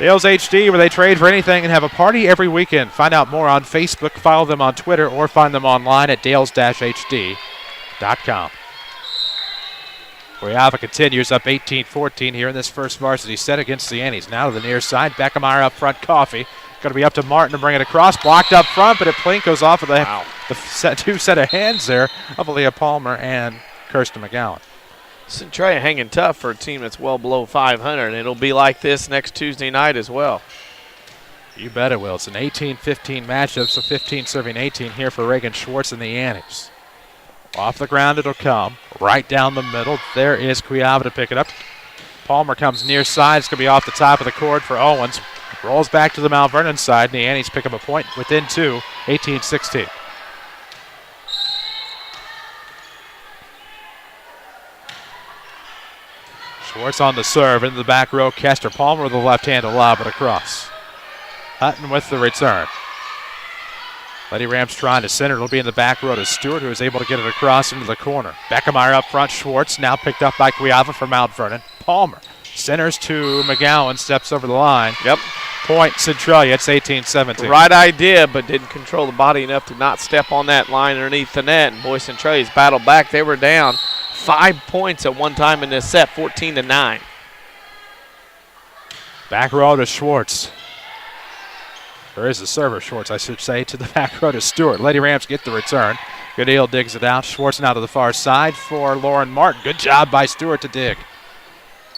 Dale's HD, where they trade for anything and have a party every weekend. Find out more on Facebook, follow them on Twitter, or find them online at dales-hd.com. Cuiava continues up 18-14 here in this first varsity set against the Annies. Now to the near side, Beckemeyer up front, Coffee. Going to be up to Martin to bring it across. Blocked up front, but it goes off of the two set of hands there of Aaliyah Palmer and Kirsten McGowan. Centralia hanging tough for a team that's well below 500, and it'll be like this next Tuesday night as well. You bet it will. It's an 18-15 matchup, so 15 serving 18 here for Reagan Schwartz and the Annies. Off the ground it'll come. Right down the middle. There is Cuiava to pick it up. Palmer comes near side. It's going to be off the top of the court for Owens. Rolls back to the Mount Vernon side, and the Annies pick up a point within two, 18-16. Schwartz on the serve into the back row. Kester. Palmer with the left hand to lob it across. Hutton with the return. Lady Rams trying to center. It'll be in the back row to Stewart, who is able to get it across into the corner. Beckemeyer up front. Schwartz now picked up by Cuiava for Mount Vernon. Palmer centers to McGowan, steps over the line. Yep. Point Centralia. It's 18-17. Right idea, but didn't control the body enough to not step on that line underneath the net. And boy, Centralia's battled back. They were down 5 points at one time in this set, 14-9. Back row to Schwartz. Or is the server, Schwartz, I should say, to the back row to Stewart. Lady Rams get the return. Goodale digs it out. Schwartz now to the far side for Lauren Martin. Good job by Stewart to dig.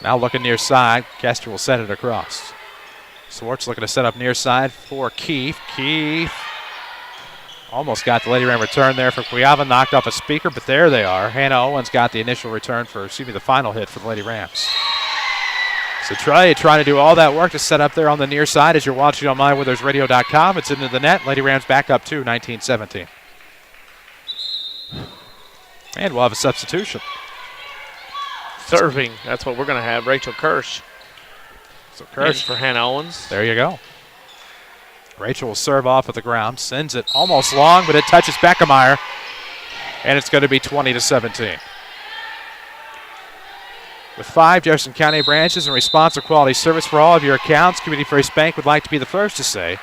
Now looking near side. Kester will set it across. Schwartz looking to set up near side for Keefe. Keefe almost got the Lady Ram return there for Cuiava. Knocked off a speaker, but there they are. Hannah Owens got the initial return for, the final hit for the Lady Rams. Centralia trying to do all that work to set up there on the near side as you're watching on mywithersradio.com. It's into the net. Lady Rams back up to 19-17. And we'll have a substitution. Serving, that's what we're going to have. Rachel Kirsch. So Kirsch for Hannah Owens. There you go. Rachel will serve off at the ground. Sends it almost long, but it touches Beckemeyer. And it's going to be 20-17. With 5 Jefferson County branches and responsive quality service for all of your accounts, Community First Bank would like to be the first to say,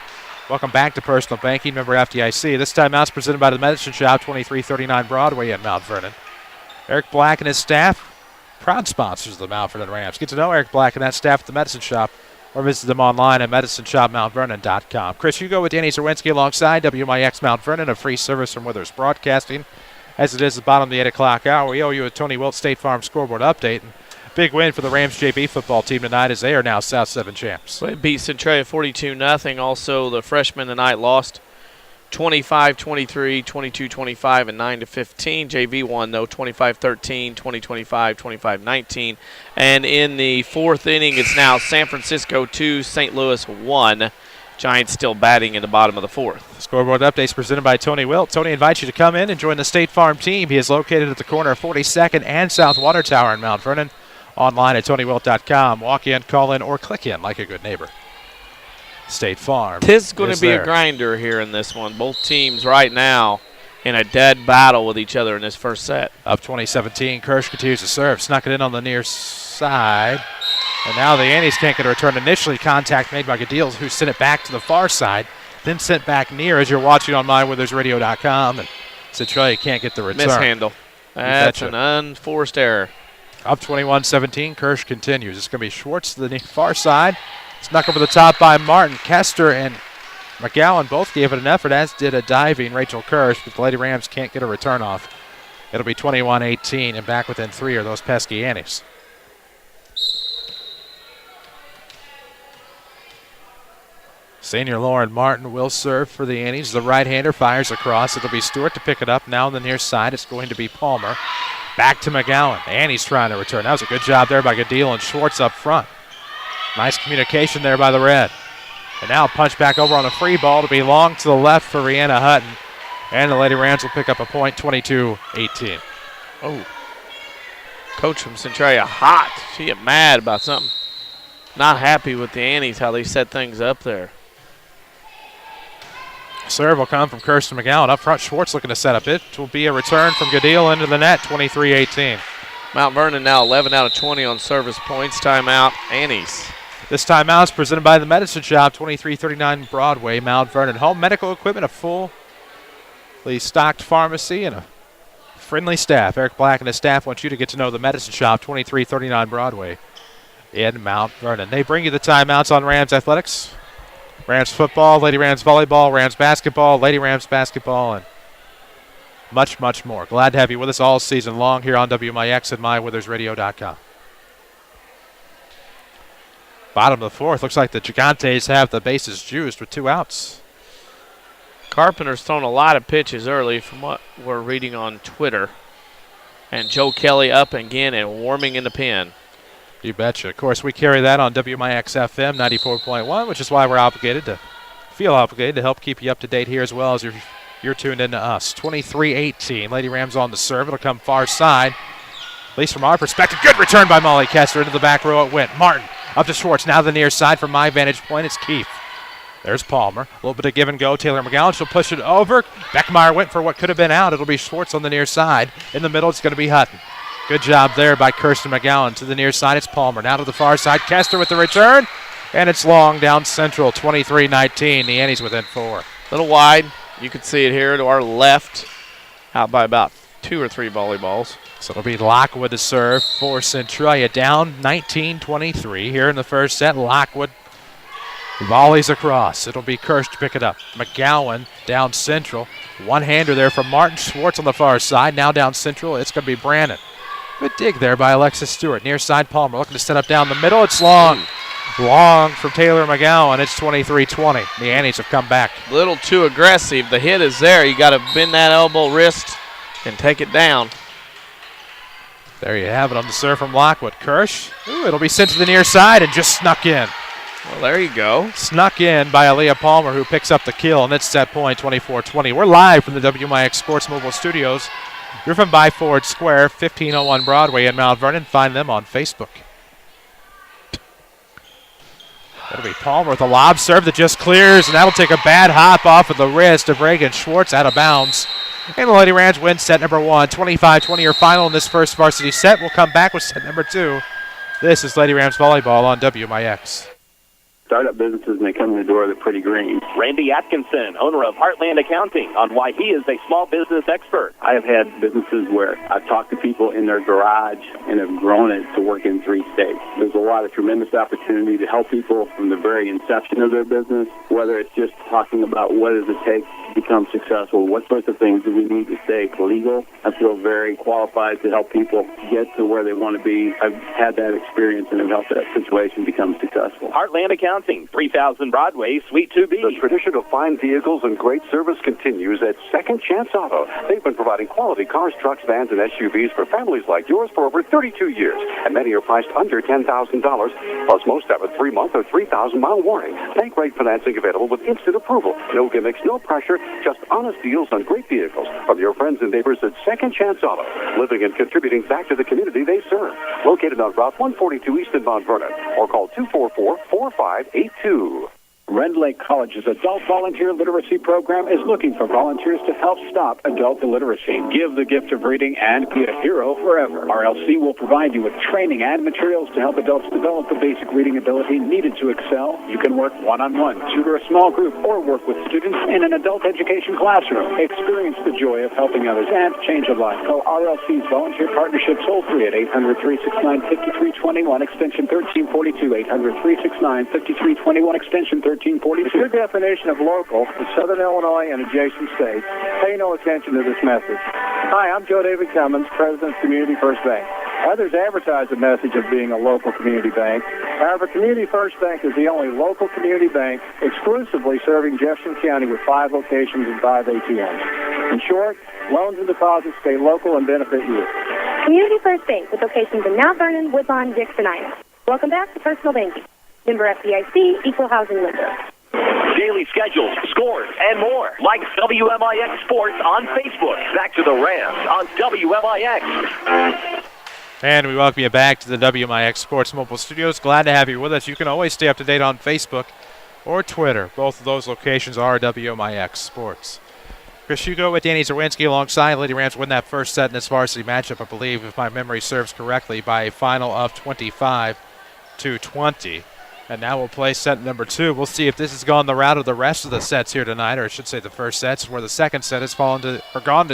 welcome back to Personal Banking, member FDIC. This time out's presented by the Medicine Shop, 2339 Broadway in Mount Vernon. Eric Black and his staff, proud sponsors of the Mount Vernon Rams. Get to know Eric Black and that staff at the Medicine Shop or visit them online at medicineshopmountvernon.com. Chris Hugo with Danny Czerwinski alongside WMIX Mount Vernon, a free service from Withers Broadcasting. As it is the bottom of the 8 o'clock hour, we owe you a Tony Wilt State Farm scoreboard update. And Big win for the Rams JV football team tonight as they are now South 7 champs. They beat Centralia 42-0. Also, the freshmen tonight lost 25-23, 22-25, and 9-15. JV won, though, 25-13, 20-25, 25-19. And in the fourth inning, it's now San Francisco 2, St. Louis 1. Giants still batting in the bottom of the fourth. Scoreboard updates presented by Tony Wilt. Tony invites you to come in and join the State Farm team. He is located at the corner of 42nd and South Water Tower in Mount Vernon. Online at TonyWilt.com. Walk in, call in, or click in like a good neighbor. State Farm. Tis going to be a grinder here in this one. Both teams right now in a dead battle with each other in this first set. Up 2017, Kirsch continues to serve. Snuck it in on the near side. And now the Annies can't get a return. Initially, contact made by Gadil, who sent it back to the far side, then sent back near as you're watching on MyWithersRadio.com. And Centralia can't get the return. Mishandle. That's an unforced error. Up 21-17, Kirsch continues. It's going to be Schwartz to the far side. Snuck over the top by Martin. Kester and McGowan both gave it an effort, as did a diving Rachel Kirsch, but the Lady Rams can't get a return off. It'll be 21-18, and back within 3 are those pesky Annies. Senior Lauren Martin will serve for the Annies. The right-hander fires across. It'll be Stewart to pick it up. Now on the near side, it's going to be Palmer. Back to McGowan. Annie's trying to return. That was a good job there by Gadil and Schwartz up front. Nice communication there by the Red. And now punch back over on a free ball to be long to the left for Rihanna Hutton. And the Lady Rams will pick up a point, 22-18. Oh. Coach from Centralia hot. She get mad about something. Not happy with the Annies, how they set things up there. Serve will come from Kirsten McGowan. Up front, Schwartz looking to set up. It will be a return from Gadil into the net, 23-18. Mount Vernon now 11 out of 20 on service points. Timeout, Annies. This timeout is presented by the Medicine Shop, 2339 Broadway, Mount Vernon. Home medical equipment, a fully stocked pharmacy, and a friendly staff. Eric Black and his staff want you to get to know the Medicine Shop, 2339 Broadway in Mount Vernon. They bring you the timeouts on Rams Athletics. Rams football, Lady Rams volleyball, Rams basketball, Lady Rams basketball, and much, much more. Glad to have you with us all season long here on WMIX and MyWithersRadio.com. Bottom of the fourth, looks like the Gigantes have the bases juiced with 2 outs. Carpenter's thrown a lot of pitches early from what we're reading on Twitter. And Joe Kelly up again and warming in the pen. You betcha. Of course, we carry that on WMIX FM 94.1, which is why we're feel obligated to help keep you up to date here as well as you're tuned in to us. 23-18. Lady Rams on the serve. It'll come far side. At least from our perspective. Good return by Molly Kester. Into the back row it went. Martin up to Schwartz. Now the near side from my vantage point. It's Keefe. There's Palmer. A little bit of give and go. Taylor McGowan. She'll push it over. Beckmeyer went for what could have been out. It'll be Schwartz on the near side. In the middle, it's going to be Hutton. Good job there by Kirsten McGowan. To the near side, it's Palmer. Now to the far side, Kester with the return. And it's long down central, 23-19. The Annies within 4. A little wide. You can see it here to our left. Out by about 2 or 3 volleyballs. So it'll be Lockwood to serve for Centralia. Down 19-23 here in the first set. Lockwood volleys across. It'll be Kirsch to pick it up. McGowan down central. One-hander there from Martin. Schwartz on the far side. Now down central, it's going to be Brandon. Good dig there by Alexis Stewart. Near side, Palmer looking to set up down the middle. It's long. Long from Taylor McGowan. It's 23-20. The Annies have come back. A little too aggressive. The hit is there. You got to bend that elbow, wrist, and take it down. There you have it on the serve from Lockwood. Kirsch. Ooh, it'll be sent to the near side and just snuck in. Well, there you go. Snuck in by Aaliyah Palmer, who picks up the kill, and it's set point 24-20. We're live from the WMIX Sports Mobile Studios. You're from By Ford Square, 1501 Broadway in Mount Vernon. Find them on Facebook. That'll be Palmer with a lob serve that just clears, and that'll take a bad hop off of the wrist of Reagan Schwartz out of bounds. And the Lady Rams win set number 1. 25-20 your final in this first varsity set. We'll come back with set number 2. This is Lady Rams Volleyball on WMIX. Startup businesses, when they come in the door, they're pretty green. Randy Atkinson, owner of Heartland Accounting, on why he is a small business expert. I have had businesses where I've talked to people in their garage and have grown it to work in 3 states. There's a lot of tremendous opportunity to help people from the very inception of their business, whether it's just talking about what does it take become successful? What sorts of things do we need to stay legal? I feel very qualified to help people get to where they want to be. I've had that experience and have helped that situation become successful. Heartland Accounting, 3000 Broadway, Suite 2B. The tradition of fine vehicles and great service continues at Second Chance Auto. They've been providing quality cars, trucks, vans, and SUVs for families like yours for over 32 years. And many are priced under $10,000. Plus, most have a 3-month or 3,000-mile warranty. Bank rate financing available with instant approval. No gimmicks, no pressure, just honest deals on great vehicles from your friends and neighbors at Second Chance Auto. Living and contributing back to the community they serve. Located on Route 142 East in Mount Vernon. Or call 244-4582. Red Lake College's Adult Volunteer Literacy Program is looking for volunteers to help stop adult illiteracy. Give the gift of reading and be a hero forever. RLC will provide you with training and materials to help adults develop the basic reading ability needed to excel. You can work one-on-one, tutor a small group, or work with students in an adult education classroom. Experience the joy of helping others and change a life. Call RLC's Volunteer Partnership toll-free at 800-369-5321, extension 1342, 800-369-5321, extension 1342. The true definition of local is Southern Illinois and adjacent states. Pay no attention to this message. Hi, I'm Joe David Cummins, President of Community First Bank. Others advertise the message of being a local community bank. However, Community First Bank is the only local community bank exclusively serving Jefferson County with 5 locations and 5 ATMs. In short, loans and deposits stay local and benefit you. Community First Bank with locations in Mount Vernon, Woodlawn, Dixon, Iowa. Welcome back to Personal Banking. Member FDIC, Equal Housing Lender. Daily schedules, scores, and more. Like WMIX Sports on Facebook. Back to the Rams on WMIX. And we welcome you back to the WMIX Sports Mobile Studios. Glad to have you with us. You can always stay up to date on Facebook or Twitter. Both of those locations are WMIX Sports. Chris Hugo with Danny Czerwinski alongside. Lady Rams win that first set in this varsity matchup, I believe, if my memory serves correctly, by a final of 25-20. And now we'll play set number 2. We'll see if this has gone the route of the rest of the sets here tonight, or I should say the first sets, where the second set has gone to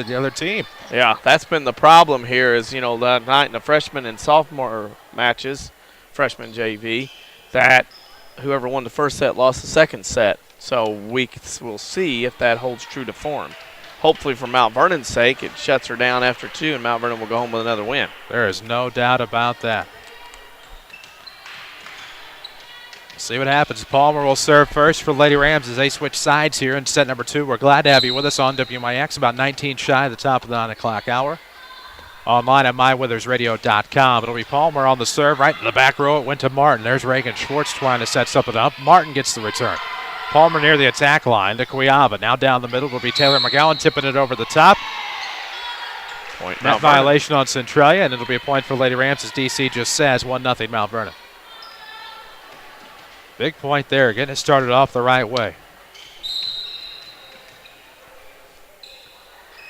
the other team. Yeah, that's been the problem here is, the night in the freshman and sophomore matches, freshman JV, that whoever won the first set lost the second set. So we'll see if that holds true to form. Hopefully for Mount Vernon's sake, it shuts her down after 2, and Mount Vernon will go home with another win. There is no doubt about that. See what happens. Palmer will serve first for Lady Rams as they switch sides here in set number 2. We're glad to have you with us on WMIX, about 19 shy of the top of the 9 o'clock hour. Online at mywithersradio.com. It'll be Palmer on the serve. Right in the back row, it went to Martin. There's Reagan Schwartz trying to set something up. Martin gets the return. Palmer near the attack line to Cuiava. Now down the middle will be Taylor McGowan tipping it over the top. Point Net violation on Centralia, and it'll be a point for Lady Rams as DC just says 1-0 Mount Vernon. Big point there, getting it started off the right way.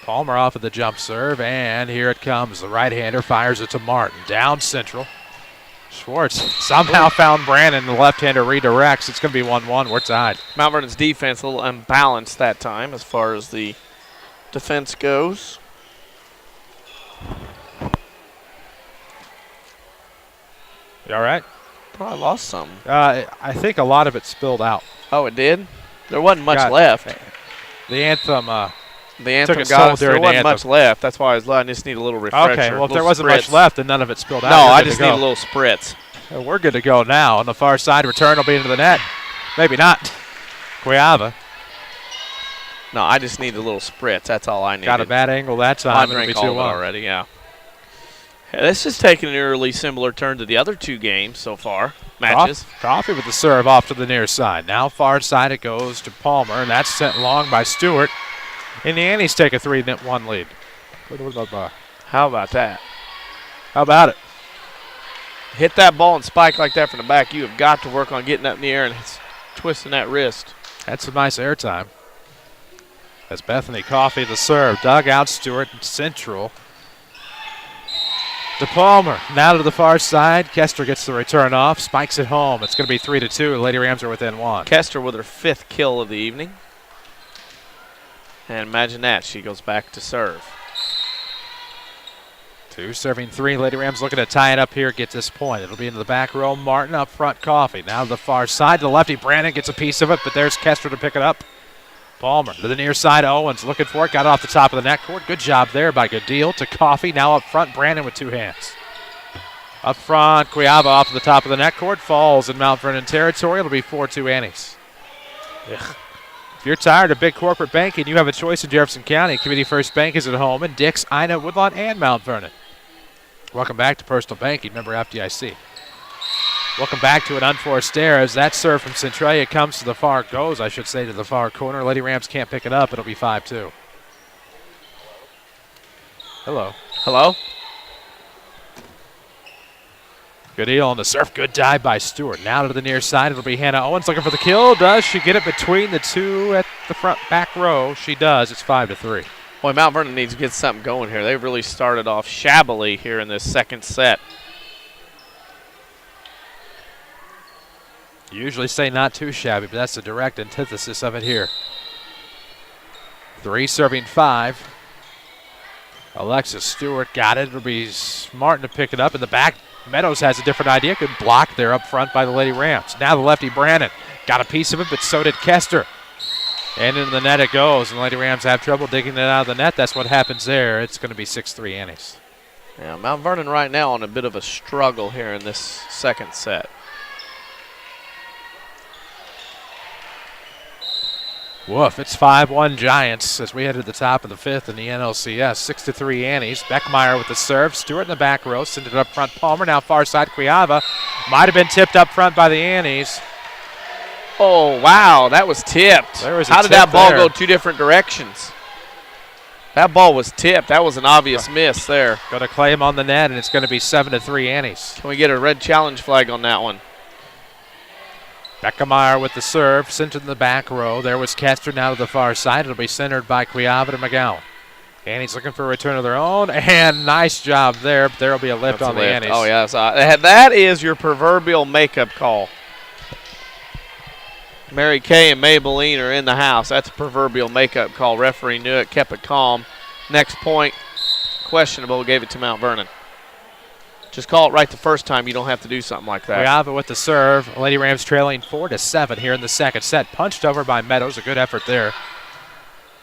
Palmer off of the jump serve, and here it comes. The right-hander fires it to Martin. Down central. Schwartz somehow found Brandon. The left-hander redirects. It's going to be 1-1. We're tied. Mount Vernon's defense a little unbalanced that time as far as the defense goes. You all right? Probably lost some. I think a lot of it spilled out. Oh, it did? There wasn't much left. The anthem took got us. There wasn't much left. That's why I just need a little refresher. Okay, well, if there wasn't much left and none of it spilled out, no, I just need a little spritz. We're good to go now. On the far side, return will be into the net. Maybe not. Cuiava. No, I just need a little spritz. That's all I need. Got a bad angle that time. It'll be 2-1 already, yeah. This is taking an early similar turn to the other 2 games so far, matches. Coffee with the serve off to the near side. Now far side it goes to Palmer, and that's sent long by Stewart. And the Annies take a 3-1 lead. How about that? How about it? Hit that ball and spike like that from the back. You have got to work on getting up in the air and twisting that wrist. That's some nice air time. As Bethany Coffee the serve. Dug out Stewart central. To Palmer, now to the far side. Kester gets the return off, spikes it home. It's going to be 3-2. Lady Rams are within 1. Kester with her 5th kill of the evening. And imagine that, she goes back to serve. 2 serving 3. Lady Rams looking to tie it up here, get this point. It'll be into the back row. Martin up front, Coffee. Now to the far side, to the lefty. Brandon gets a piece of it, but there's Kester to pick it up. Palmer to the near side. Owens looking for it. Got it off the top of the net court. Good job there by Goodell to Coffey. Now up front, Brandon with 2 hands. Up front, Cuiava off the top of the net court. Falls in Mount Vernon territory. It'll be 4-2 Annies. Ugh. If you're tired of big corporate banking, you have a choice in Jefferson County. Community First Bank is at home in Dix, Ina, Woodlawn, and Mount Vernon. Welcome back to Personal Banking, member FDIC. Welcome back to an unforced error as that serve from Centralia comes to the far, goes, I should say, to the far corner. Lady Rams can't pick it up. It'll be 5-2. Hello. Hello. Good deal on the serve. Good dive by Stewart. Now to the near side. It'll be Hannah Owens looking for the kill. Does she get it between the two at the front back row? She does. It's 5-3. Boy, Mount Vernon needs to get something going here. They've really started off shabbily here in this second set. You usually say not too shabby, but that's the direct antithesis of it here. 3 serving 5. Alexis Stewart got it. It'll be Martin to pick it up in the back. Meadows has a different idea. Good block there up front by the Lady Rams. Now the lefty Brandon got a piece of it, but so did Kester. And in the net it goes, and the Lady Rams have trouble digging it out of the net. That's what happens there. It's going to be 6-3 Annies. Yeah, Mount Vernon right now on a bit of a struggle here in this second set. Woof, it's 5-1 Giants as we head to the top of the 5th in the NLCS. 6-3 Annies. Beckmeyer with the serve. Stewart in the back row. Sent it up front. Palmer now far side. Cuiava might have been tipped up front by the Annies. Oh, wow, that was tipped. How did that ball go 2 different directions? That ball was tipped. That was an obvious miss there. Going to claim on the net, and it's going to be 7-3 Annies. Can we get a red challenge flag on that one? Beckmeyer with the serve, sent in the back row. There was Kester now to the far side. It'll be centered by Cuiava to McGowan. Annie's looking for a return of their own, and nice job there. But there will be a lift on the Annies. Oh, yeah, that is your proverbial makeup call. Mary Kay and Maybelline are in the house. That's a proverbial makeup call. Referee knew it, kept it calm. Next point, questionable, gave it to Mount Vernon. Just call it right the first time. You don't have to do something like that. Cuiava with the serve. Lady Rams trailing 4-7 here in the second set. Punched over by Meadows. A good effort there.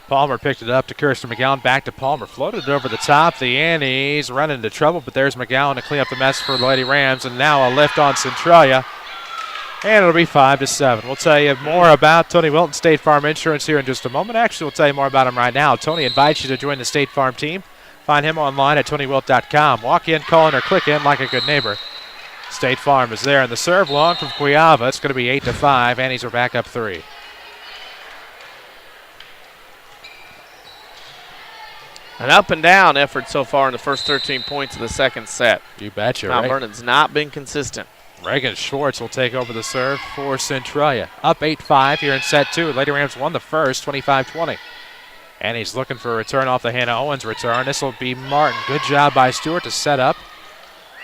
Palmer picked it up to Kirsten McGowan. Back to Palmer. Floated it over the top. The Annies run into trouble, but there's McGowan to clean up the mess for the Lady Rams. And now a lift on Centralia. And it'll be 5-7. We'll tell you more about Tony Wilton State Farm Insurance here in just a moment. Actually, we'll tell you more about him right now. Tony invites you to join the State Farm team. Find him online at TonyWilt.com. Walk in, call in, or click in like a good neighbor. State Farm is there. And the serve long from Cuiava. It's going to be 8-5. Annies are back up 3. An up and down effort so far in the first 13 points of the second set. You betcha. Mount Vernon's not been consistent. Reagan Schwartz will take over the serve for Centralia. Up 8-5 here in set 2. Lady Rams won the first, 25-20. And he's looking for a return off the Hannah Owens return. This will be Martin. Good job by Stewart to set up.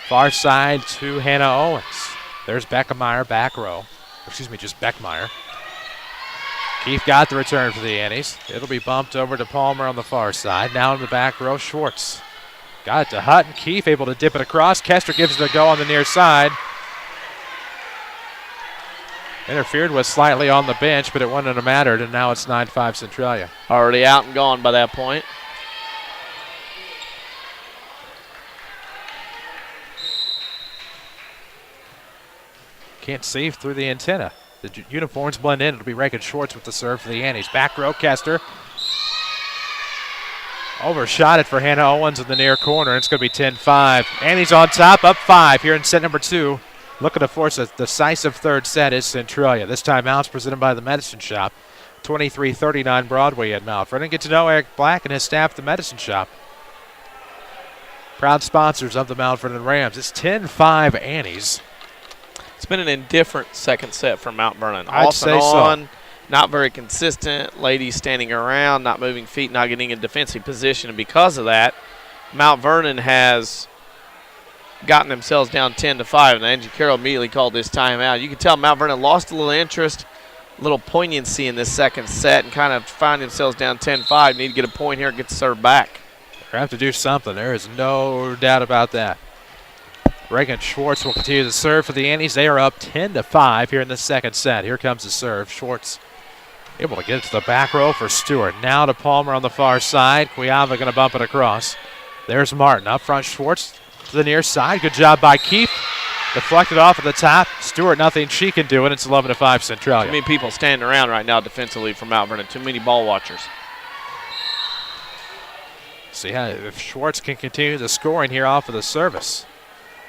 Far side to Hannah Owens. There's Beckmeyer, back row. Excuse me, just Beckmeyer. Keefe got the return for the Annies. It'll be bumped over to Palmer on the far side. Now in the back row, Schwartz. Got it to Hutton. Keefe able to dip it across. Kester gives it a go on the near side. Interfered with slightly on the bench, but it wouldn't have mattered, and now it's 9-5 Centralia. Already out and gone by that point. Can't see through the antenna. The uniforms blend in. It'll be Reagan Schwartz with the serve for the Annies. Back row, Kester. Overshot it for Hannah Owens in the near corner. It's going to be 10-5. Annies on top, up 5 here in set number 2. Looking to force a decisive third set is Centralia. This timeout's presented by the Medicine Shop. 2339 Broadway at Mount Vernon. Get to know Eric Black and his staff at the Medicine Shop. Proud sponsors of the Mount Vernon Rams. It's 10-5 Annies. It's been an indifferent second set for Mount Vernon. I'd Off say and on, so. not very consistent. Ladies standing around, not moving feet, not getting in defensive position. And because of that, Mount Vernon has gotten themselves down 10-5, and Angie Carroll immediately called this timeout. You can tell Mount Vernon lost a little interest, a little poignancy in this second set, and kind of find themselves down 10-5. Need to get a point here and get the serve back. They have to do something. There is no doubt about that. Reagan Schwartz will continue to serve for the Annies. They are up 10-5 here in the second set. Here comes the serve. Schwartz Able to get it to the back row for Stewart. Now to Palmer on the far side. Cuiava going to bump it across. There's Martin. Up front, Schwartz to the near side. Good job by Keefe. Deflected off at the top. Stewart, nothing she can do, and it's 11-5 Centralia. Too many people standing around right now defensively from Mount Vernon. Too many ball watchers. See how if Schwartz can continue the scoring here off of the service.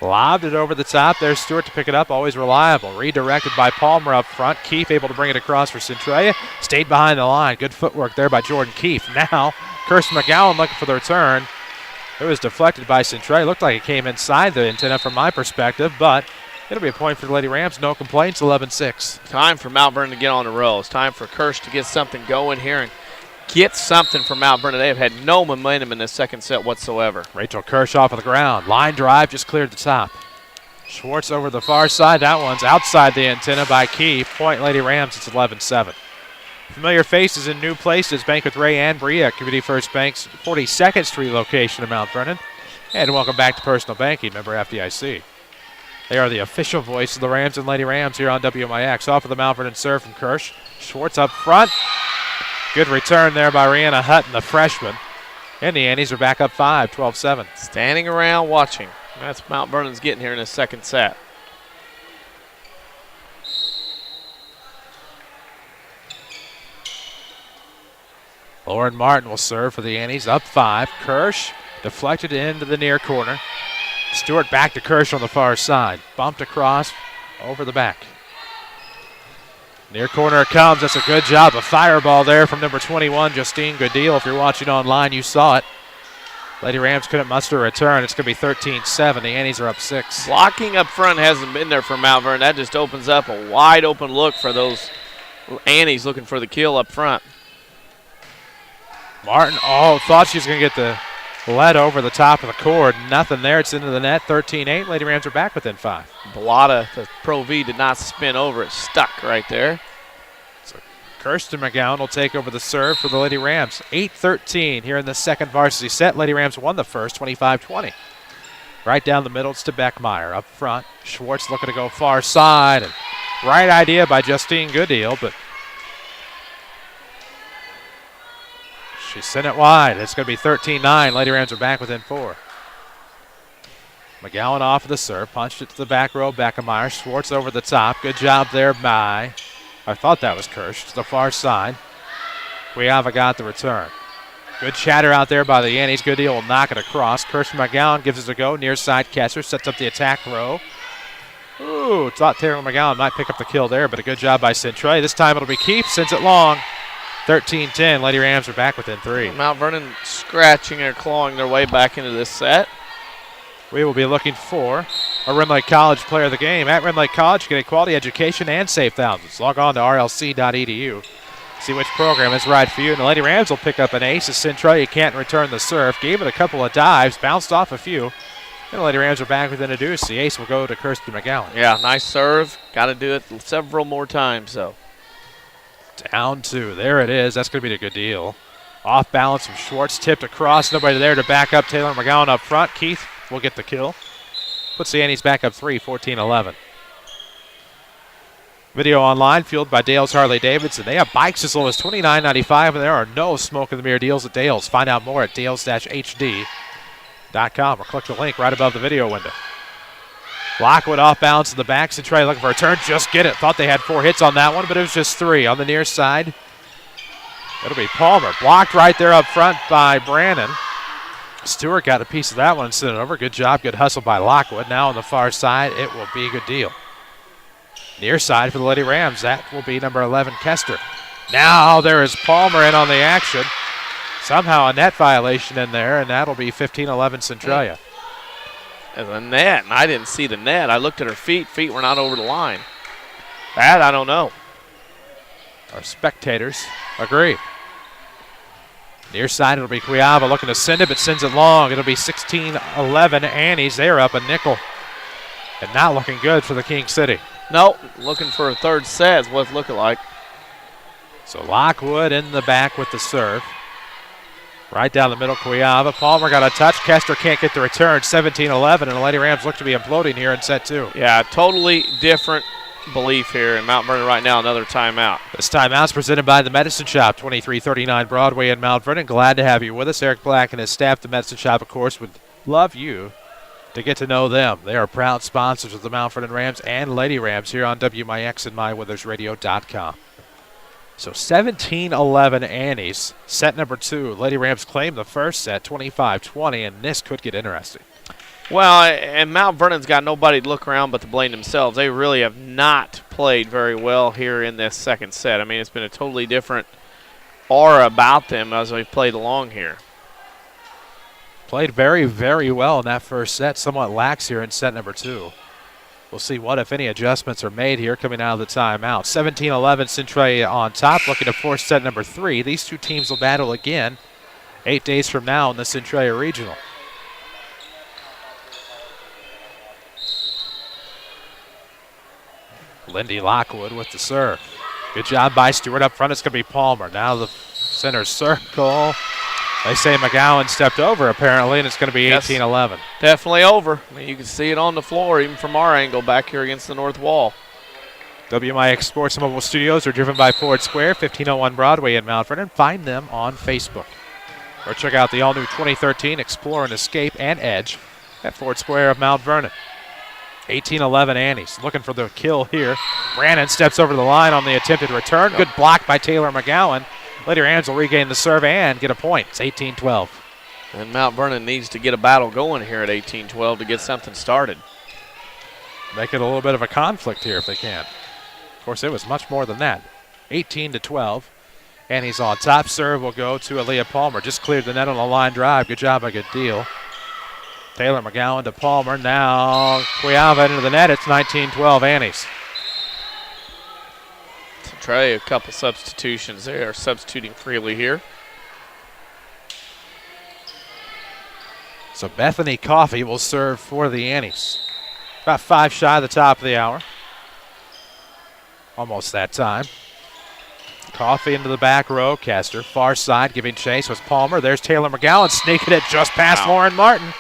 Lobbed it over the top. There's Stewart to pick it up. Always reliable. Redirected by Palmer up front. Keefe able to bring it across for Centralia. Stayed behind the line. Good footwork there by Jordan Keefe. Now, Kirsten McGowan looking for the return. It was deflected by Centralia. Looked like it came inside the antenna from my perspective, but it'll be a point for the Lady Rams. No complaints, 11-6. Time for Mount Vernon to get on the roll. It's time for Kirsch to get something going here and get something from Mount Vernon. They have had no momentum in the second set whatsoever. Rachel Kirsch off of the ground. Line drive just cleared the top. Schwartz over the far side. That one's outside the antenna by Keefe. Point Lady Rams, it's 11-7. Familiar faces in new places. Bank with Ray and Bria, Community First Bank's 42nd Street location in Mount Vernon. And welcome back to Personal Banking, member FDIC. They are the official voice of the Rams and Lady Rams here on WMIX. Off of the Mount Vernon serve from Kirsch. Schwartz up front. Good return there by Rihanna Hutton, the freshman. And the Annies are back up 5, 12-7. Standing around watching. That's Mount Vernon's getting here in the second set. Lauren Martin will serve for the Annies, up 5. Kirsch deflected into the near corner. Stewart back to Kirsch on the far side. Bumped across over the back. Near corner it comes. That's a good job. A fireball there from number 21, Justine Gooddeal. If you're watching online, you saw it. Lady Rams couldn't muster a return. It's going to be 13-7. The Annies are up 6. Blocking up front hasn't been there for Mount Vernon. That just opens up a wide open look for those Annies looking for the kill up front. Martin, thought she was going to get the lead over the top of the cord. Nothing there. It's into the net. 13-8. Lady Rams are back within 5. Bellotta, the Pro V, did not spin over. It stuck right there. So Kirsten McGowan will take over the serve for the Lady Rams. 8-13 here in the second varsity set. Lady Rams won the first, 25-20. Right down the middle, it's to Beckmeyer. Up front, Schwartz looking to go far side. And right idea by Justine Gooddeal, but she sent it wide. It's going to be 13-9. Lady Rams are back within 4. McGowan off of the serve. Punched it to the back row. Beckmeyer. Schwartz over the top. Good job there by, I thought that was Kirsch, to the far side. Cuiava got the return. Good chatter out there by the Annies. Gooddeal will knock it across. Kirsten McGowan gives it a go. Near side catcher. Sets up the attack row. Ooh, thought Taylor McGowan might pick up the kill there, but a good job by Centralia. This time it'll be Keefe. Sends it long. 13-10. Lady Rams are back within 3. Mount Vernon scratching or clawing their way back into this set. We will be looking for a Rim Lake College player of the game. At Rim Lake College, get a quality education and save thousands. Log on to rlc.edu. See which program is right for you. And the Lady Rams will pick up an ace as Centralia can't return the serve. Gave it a couple of dives, bounced off a few. And the Lady Rams are back within a deuce. The ace will go to Kirsten McGowan. Yeah, nice serve. Got to do it several more times, though. Down 2. There it is. That's going to be a good deal. Off balance from Schwartz. Tipped across. Nobody there to back up Taylor McGowan up front. Keith will get the kill. Puts the Annies back up 3, 14-11. Video online fueled by Dale's Harley-Davidson. They have bikes as low as $29.95, and there are no smoke-in-the-mirror deals at Dale's. Find out more at dales-hd.com or click the link right above the video window. Lockwood off balance in the back. Centralia looking for a turn. Just get it. Thought they had 4 hits on that one, but it was just 3. On the near side, it'll be Palmer. Blocked right there up front by Brannon. Stewart got a piece of that one and sent it over. Good job. Good hustle by Lockwood. Now on the far side, it will be a good deal. Near side for the Lady Rams. That will be number 11, Kester. Now there is Palmer in on the action. Somehow a net violation in there, and that'll be 15-11 Centralia. And the net, and I didn't see the net. I looked at her feet. Feet were not over the line. That, I don't know. Our spectators agree. Near side, it'll be Cuiava looking to send it, but sends it long. It'll be 16-11 Annies. They're up a nickel. And not looking good for the King City. Nope, looking for a third set is what it's looking like. So Lockwood in the back with the serve. Right down the middle, Cuiava. Palmer got a touch. Kester can't get the return. 17-11, and the Lady Rams look to be imploding here in set 2. Yeah, totally different belief here, and Mount Vernon right now another timeout. This timeout's presented by the Medicine Shop, 2339 Broadway in Mount Vernon. Glad to have you with us. Eric Black and his staff, the Medicine Shop, of course, would love you to get to know them. They are proud sponsors of the Mount Vernon Rams and Lady Rams here on WMIX and MyWeathersRadio.com. So 17-11 Annies, set number 2. Lady Rams claim the first set, 25-20, and this could get interesting. Well, and Mount Vernon's got nobody to look around but to blame themselves. They really have not played very well here in this second set. I mean, it's been a totally different aura about them as we've played along here. Played very, very well in that first set, somewhat lax here in set number 2. We'll see what, if any, adjustments are made here coming out of the timeout. 17-11, Centralia on top, looking to force set number 3. These two teams will battle again 8 days from now in the Centralia Regional. Lindy Lockwood with the serve. Good job by Stewart up front. It's going to be Palmer. Now the center circle. They say McGowan stepped over apparently, and it's going to be 18-11. Definitely over. I mean, you can see it on the floor even from our angle back here against the north wall. WMIX Sports and Mobile Studios are driven by Ford Square, 1501 Broadway in Mount Vernon. Find them on Facebook. Or check out the all-new 2013 Explorer and Escape and Edge at Ford Square of Mount Vernon. 18-11 Annies looking for the kill here. Brannon steps over the line on the attempted return. Good block by Taylor McGowan. Lady Rams will regain the serve and get a point. It's 18-12. And Mount Vernon needs to get a battle going here at 18-12 to get something started. Make it a little bit of a conflict here if they can. Of course, it was much more than that. 18-12. Annie's on top. Serve will go to Aaliyah Palmer. Just cleared the net on a line drive. Good job by Good Deal. Taylor McGowan to Palmer. Now Cuiava into the net. It's 19-12 Annies. Centralia, a couple substitutions. They are substituting freely here. So Bethany Coffey will serve for the Annies. About 5 shy of the top of the hour. Almost that time. Coffey into the back row. Kester far side giving chase was Palmer. There's Taylor McGowan sneaking it just past Lauren Martin.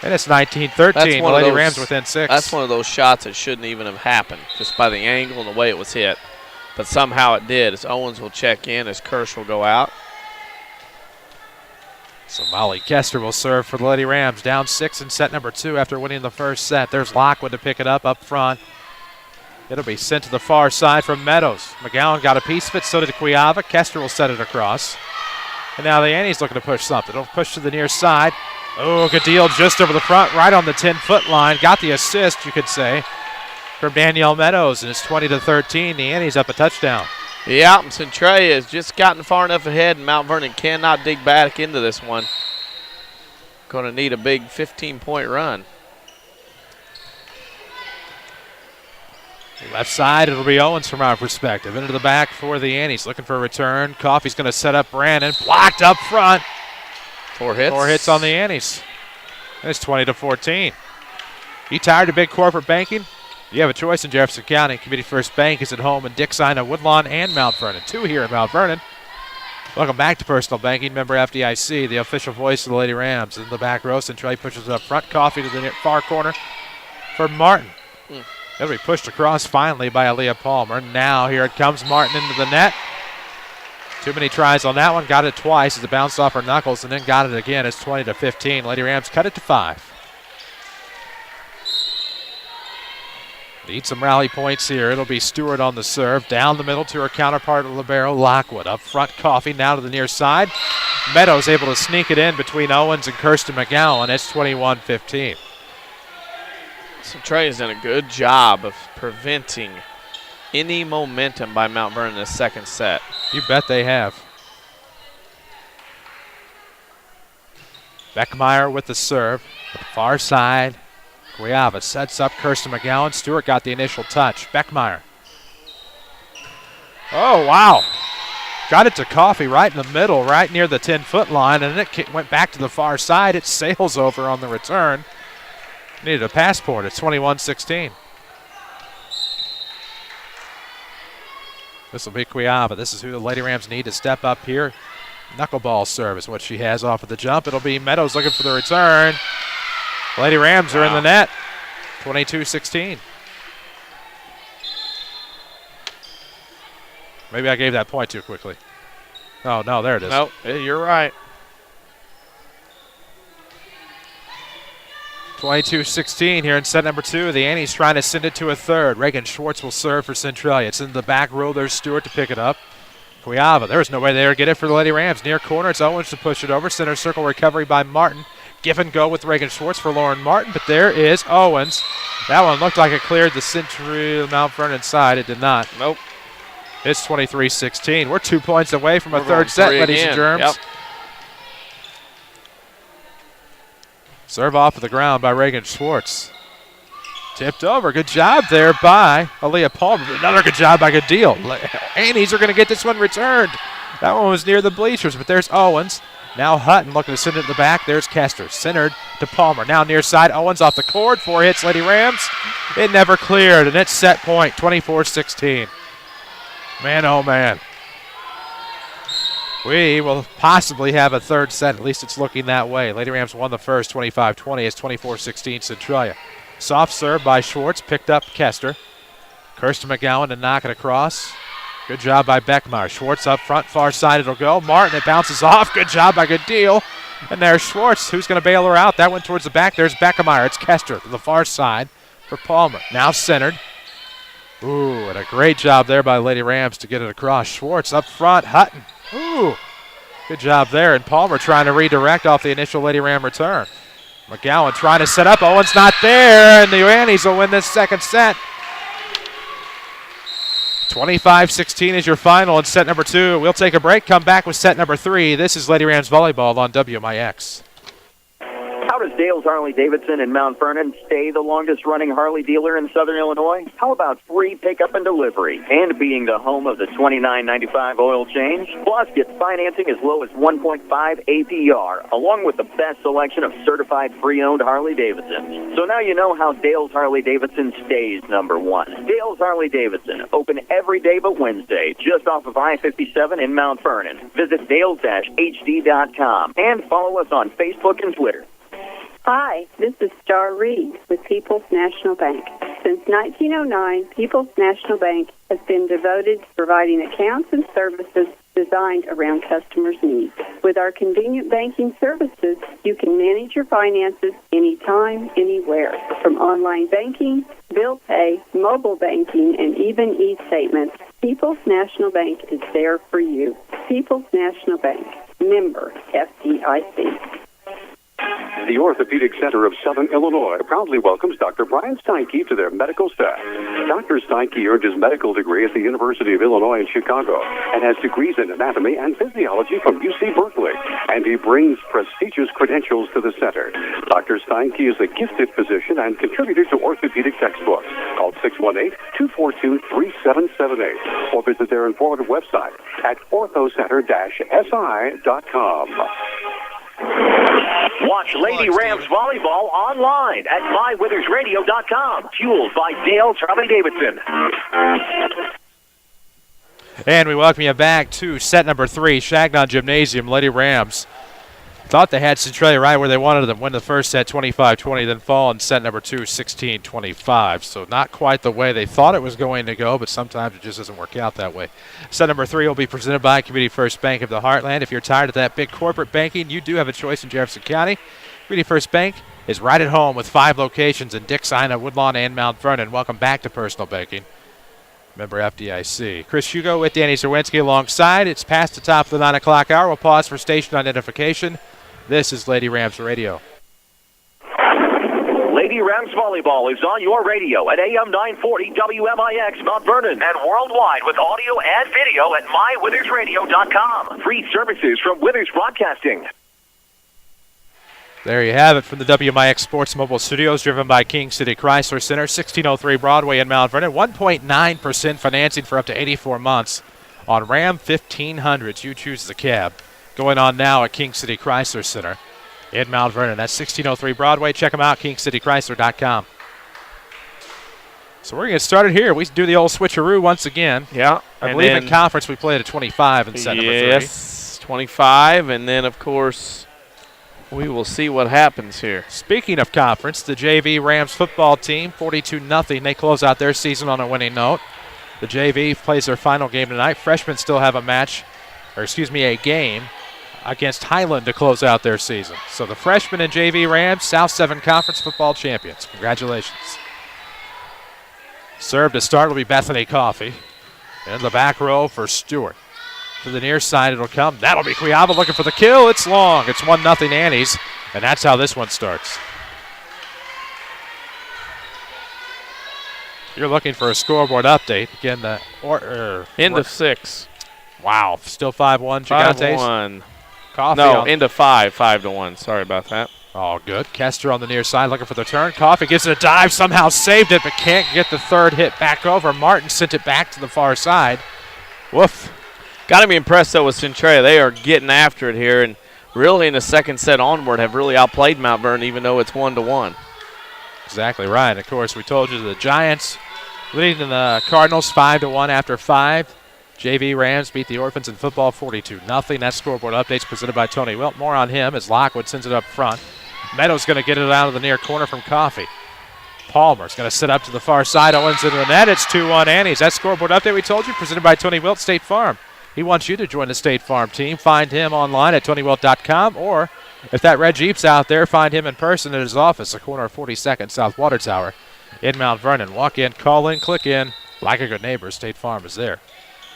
And it's 19-13. Lady Rams within 6. That's one of those shots that shouldn't even have happened, just by the angle and the way it was hit. But somehow it did, as Owens will check in, as Kirsch will go out. So Molly Kester will serve for the Lady Rams. Down 6 in set number 2 after winning the first set. There's Lockwood to pick it up front. It'll be sent to the far side from Meadows. McGowan got a piece of it, so did Cuiava. Kester will set it across. And now the Annies looking to push something. It'll push to the near side. Oh, good deal just over the front, right on the 10-foot line. Got the assist, you could say, from Danielle Meadows, and it's 20-13. The Annies up a touchdown. Yeah, and Centralia has just gotten far enough ahead, and Mount Vernon cannot dig back into this one. Going to need a big 15-point run. Left side, it'll be Owens from our perspective. Into the back for the Annies, looking for a return. Coffey's going to set up Brandon. Blocked up front. 4 hits. 4 hits on the Annies. And it's 20-14. You tired of big corporate banking? You have a choice in Jefferson County. Community First Bank is at home in Dixon, Woodlawn, and Mount Vernon. 2 here in Mount Vernon. Welcome back to Personal Banking. Member FDIC, the official voice of the Lady Rams. In the back row, Centralia pushes it up front. Coffey to the far corner for Martin. It'll be pushed across finally by Aaliyah Palmer. Now here it comes, Martin into the net. Too many tries on that one. Got it twice as it bounced off her knuckles and then got it again. It's 20-15. Lady Rams cut it to 5. Need some rally points here. It'll be Stewart on the serve. Down the middle to her counterpart, libero Lockwood. Up front, Coffey now to the near side. Meadows able to sneak it in between Owens and Kirsten McGowan. It's 21-15. Centralia's done a good job of preventing any momentum by Mount Vernon in the second set. You bet they have. Beckmeyer with the serve. The far side. Cuiava sets up Kirsten McGowan. Stewart got the initial touch. Beckmeyer. Oh, wow. Got it to Coffey right in the middle, right near the 10-foot line, and it went back to the far side. It sails over on the return. Needed a passport. It's 21-16. This will be Cuiava. This is who the Lady Rams need to step up here. Knuckleball serve is what she has off of the jump. It'll be Meadows looking for the return. Lady Rams are in the net. 22-16. Maybe I gave that point too quickly. Oh, no, there it is. Nope, you're right. 22-16 here in set number 2. The Annies trying to send it to a third. Reagan Schwartz will serve for Centralia. It's in the back row. There's Stewart to pick it up. Cuiava, there's no way there to get it for the Lady Rams. Near corner, it's Owens to push it over. Center circle recovery by Martin. Give and go with Reagan Schwartz for Lauren Martin, but there is Owens. That one looked like it cleared the Centralia Mount Vernon side. It did not. Nope. It's 23-16. We're 2 points away from a third set, ladies and germs. Yep. Serve off of the ground by Reagan Schwartz. Tipped over. Good job there by Aaliyah Palmer. Another good job by Gooddeal. Annies are going to get this one returned. That one was near the bleachers, but there's Owens. Now Hutton looking to send it in the back. There's Kester. Centered to Palmer. Now near side. Owens off the cord. 4 hits, Lady Rams. It never cleared, and it's set point, 24-16. Man, oh, man. We will possibly have a third set. At least it's looking that way. Lady Rams won the first, 25-20. It's 24-16 Centralia. Soft serve by Schwartz. Picked up Kester. Kirsten McGowan to knock it across. Good job by Beckmeyer. Schwartz up front, far side it'll go. Martin, it bounces off. Good job by Gooddeal. And there's Schwartz, who's going to bail her out. That went towards the back. There's Beckmeyer. It's Kester to the far side for Palmer. Now centered. Ooh, and a great job there by Lady Rams to get it across. Schwartz up front. Hutton. Ooh, good job there. And Palmer trying to redirect off the initial Lady Ram return. McGowan trying to set up. Owens not there, and the Annies will win this second set. 25-16 is your final in set number 2. We'll take a break, come back with set number 3. This is Lady Rams Volleyball on WMIX. How does Dale's Harley-Davidson in Mount Vernon stay the longest-running Harley dealer in Southern Illinois? How about free pickup and delivery and being the home of the $29.95 oil change? Plus, get financing as low as 1.5 APR, along with the best selection of certified pre-owned Harley-Davidsons. So now you know how Dale's Harley-Davidson stays number 1. Dale's Harley-Davidson, open every day but Wednesday, just off of I-57 in Mount Vernon. Visit dales-hd.com and follow us on Facebook and Twitter. Hi, this is Star Reed with People's National Bank. Since 1909, People's National Bank has been devoted to providing accounts and services designed around customers' needs. With our convenient banking services, you can manage your finances anytime, anywhere. From online banking, bill pay, mobile banking, and even e-statements, People's National Bank is there for you. People's National Bank, member FDIC. The Orthopedic Center of Southern Illinois proudly welcomes Dr. Brian Steinke to their medical staff. Dr. Steinke earned his medical degree at the University of Illinois in Chicago and has degrees in anatomy and physiology from UC Berkeley. And he brings prestigious credentials to the center. Dr. Steinke is a gifted physician and contributor to orthopedic textbooks. Call 618-242-3778 or visit their informative website at orthocenter-si.com. Watch Lady Rams Volleyball online at mywithersradio.com. Fueled by Dale's Harley-Davidson. And we welcome you back to set number 3, Changnon Gymnasium. Lady Rams thought they had Centralia right where they wanted them. Win the first set 25-20, then fall in set number 2 16-25. So not quite the way they thought it was going to go, but sometimes it just doesn't work out that way. Set number 3 will be presented by Community First Bank of the Heartland. If you're tired of that big corporate banking, you do have a choice in Jefferson County. Community First Bank is right at home with 5 locations in Dix, Ina, Woodlawn, and Mount Vernon. Welcome back to Personal Banking. Member FDIC. Chris Hugo with Danny Czerwinski alongside. It's past the top of the 9 o'clock hour. We'll pause for station identification. This is Lady Rams Radio. Lady Rams Volleyball is on your radio at AM 940 WMIX Mount Vernon and worldwide with audio and video at mywithersradio.com. Free services from Withers Broadcasting. There you have it from the WMIX Sports Mobile Studios, driven by King City Chrysler Center, 1603 Broadway in Mount Vernon. 1.9% financing for up to 84 months on Ram 1500s. You choose the cab. Going on now at King City Chrysler Center in Mount Vernon. That's 1603 Broadway. Check them out, kingcitychrysler.com. So we're going to get started here. We do the old switcheroo once again. Yeah. I believe in conference we played a 25 in set number 3. Yes, 25, and then, of course, we will see what happens here. Speaking of conference, the JV Rams football team, 42-0. They close out their season on a winning note. The JV plays their final game tonight. Freshmen still have a game against Highland to close out their season. So the freshmen and JV Rams, South 7 Conference football champions. Congratulations. Serve to start will be Bethany Coffey. In the back row for Stewart. To the near side it'll come. That'll be Cuyaba looking for the kill. It's long. It's 1-0 Annies, and that's how this one starts. You're looking for a scoreboard update. Again, End of 6. Wow, still 5-1 Gigantes? 5-1. Coffey no, into 5-1. Sorry about that. Oh, good. Kester on the near side looking for the turn. Coffey gives it a dive, somehow saved it, but can't get the third hit back over. Martin sent it back to the far side. Woof. Got to be impressed, though, with Centralia. They are getting after it here, and really in the second set onward have really outplayed Mount Vernon, even though it's 1-1. Exactly right. Of course, we told you the Giants leading the Cardinals 5-1 after 5. JV Rams beat the Orphans in football 42-0. That scoreboard updates presented by Tony Wilt. More on him as Lockwood sends it up front. Meadows going to get it out of the near corner from Coffey. Palmer's going to sit up to the far side. Owens into the net. It's 2-1 Annies. That scoreboard update we told you presented by Tony Wilt, State Farm. He wants you to join the State Farm team. Find him online at TonyWilt.com, or if that red Jeep's out there, find him in person at his office, the corner of 42nd South Water Tower in Mount Vernon. Walk in, call in, click in. Like a good neighbor, State Farm is there.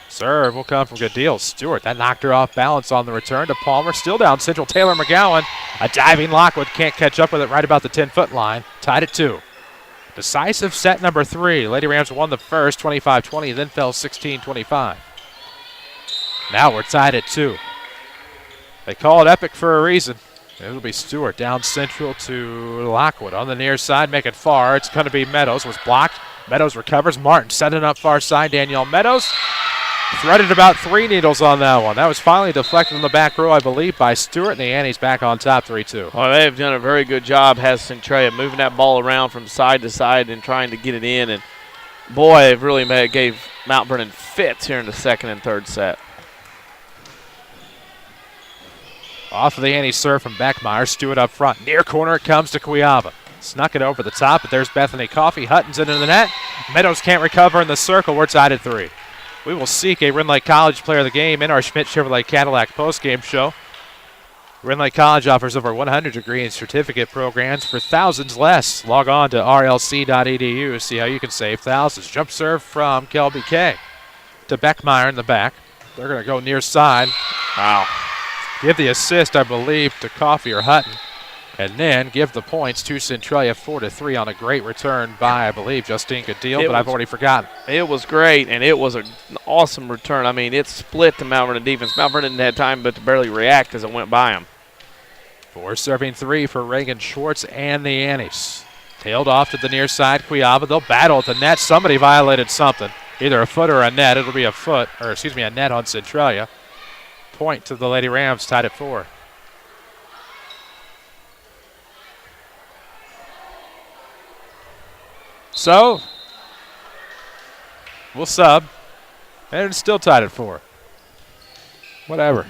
Serve will come from Good Deal. Stewart, that knocked her off balance on the return to Palmer. Still down central. Taylor McGowan. A diving Lockwood can't catch up with it right about the 10-foot line. Tied at 2. Decisive set number 3. Lady Rams won the first 25-20, then fell 16-25. Now we're tied at 2. They call it epic for a reason. It'll be Stewart down central to Lockwood. On the near side, make it far. It's going to be Meadows. Was blocked. Meadows recovers. Martin setting up far side. Danielle Meadows threaded about 3 needles on that one. That was finally deflected in the back row, I believe, by Stewart, and the Annies back on top 3-2. Well, they've done a very good job, has Centralia, moving that ball around from side to side and trying to get it in. And, boy, they've really gave Mount Vernon fits here in the second and third set. Off of the Annies serve from Beckmeyer. Stewart up front. Near corner it comes to Cuyaba. Snuck it over the top, but there's Bethany Coffey. Hutton's into the net. Meadows can't recover in the circle. We're tied at 3. We will seek a Rend Lake College player of the game in our Schmidt Chevrolet Cadillac postgame show. Rend Lake College offers over 100 degree and certificate programs for thousands less. Log on to rlc.edu. See how you can save thousands. Jump serve from Kelby K to Beckmeyer in the back. They're going to go near side. Wow. Give the assist, I believe, to Coffey or Hutton. And then give the points to Centralia 4-3 on a great return by, I believe, Justine Gooddeal, but I've already forgotten. It was great, and it was an awesome return. I mean, it split the Mount Vernon defense. Mount Vernon didn't have time but to barely react as it went by them. 4 serving 3 for Reagan Schwartz and the Annies. Tailed off to the near side, Cuyaba. They'll battle at the net. Somebody violated something, either a foot or a net. It'll be a net on Centralia. Point to the Lady Rams, tied at 4. So, we'll sub, and it's still tied at 4. Whatever.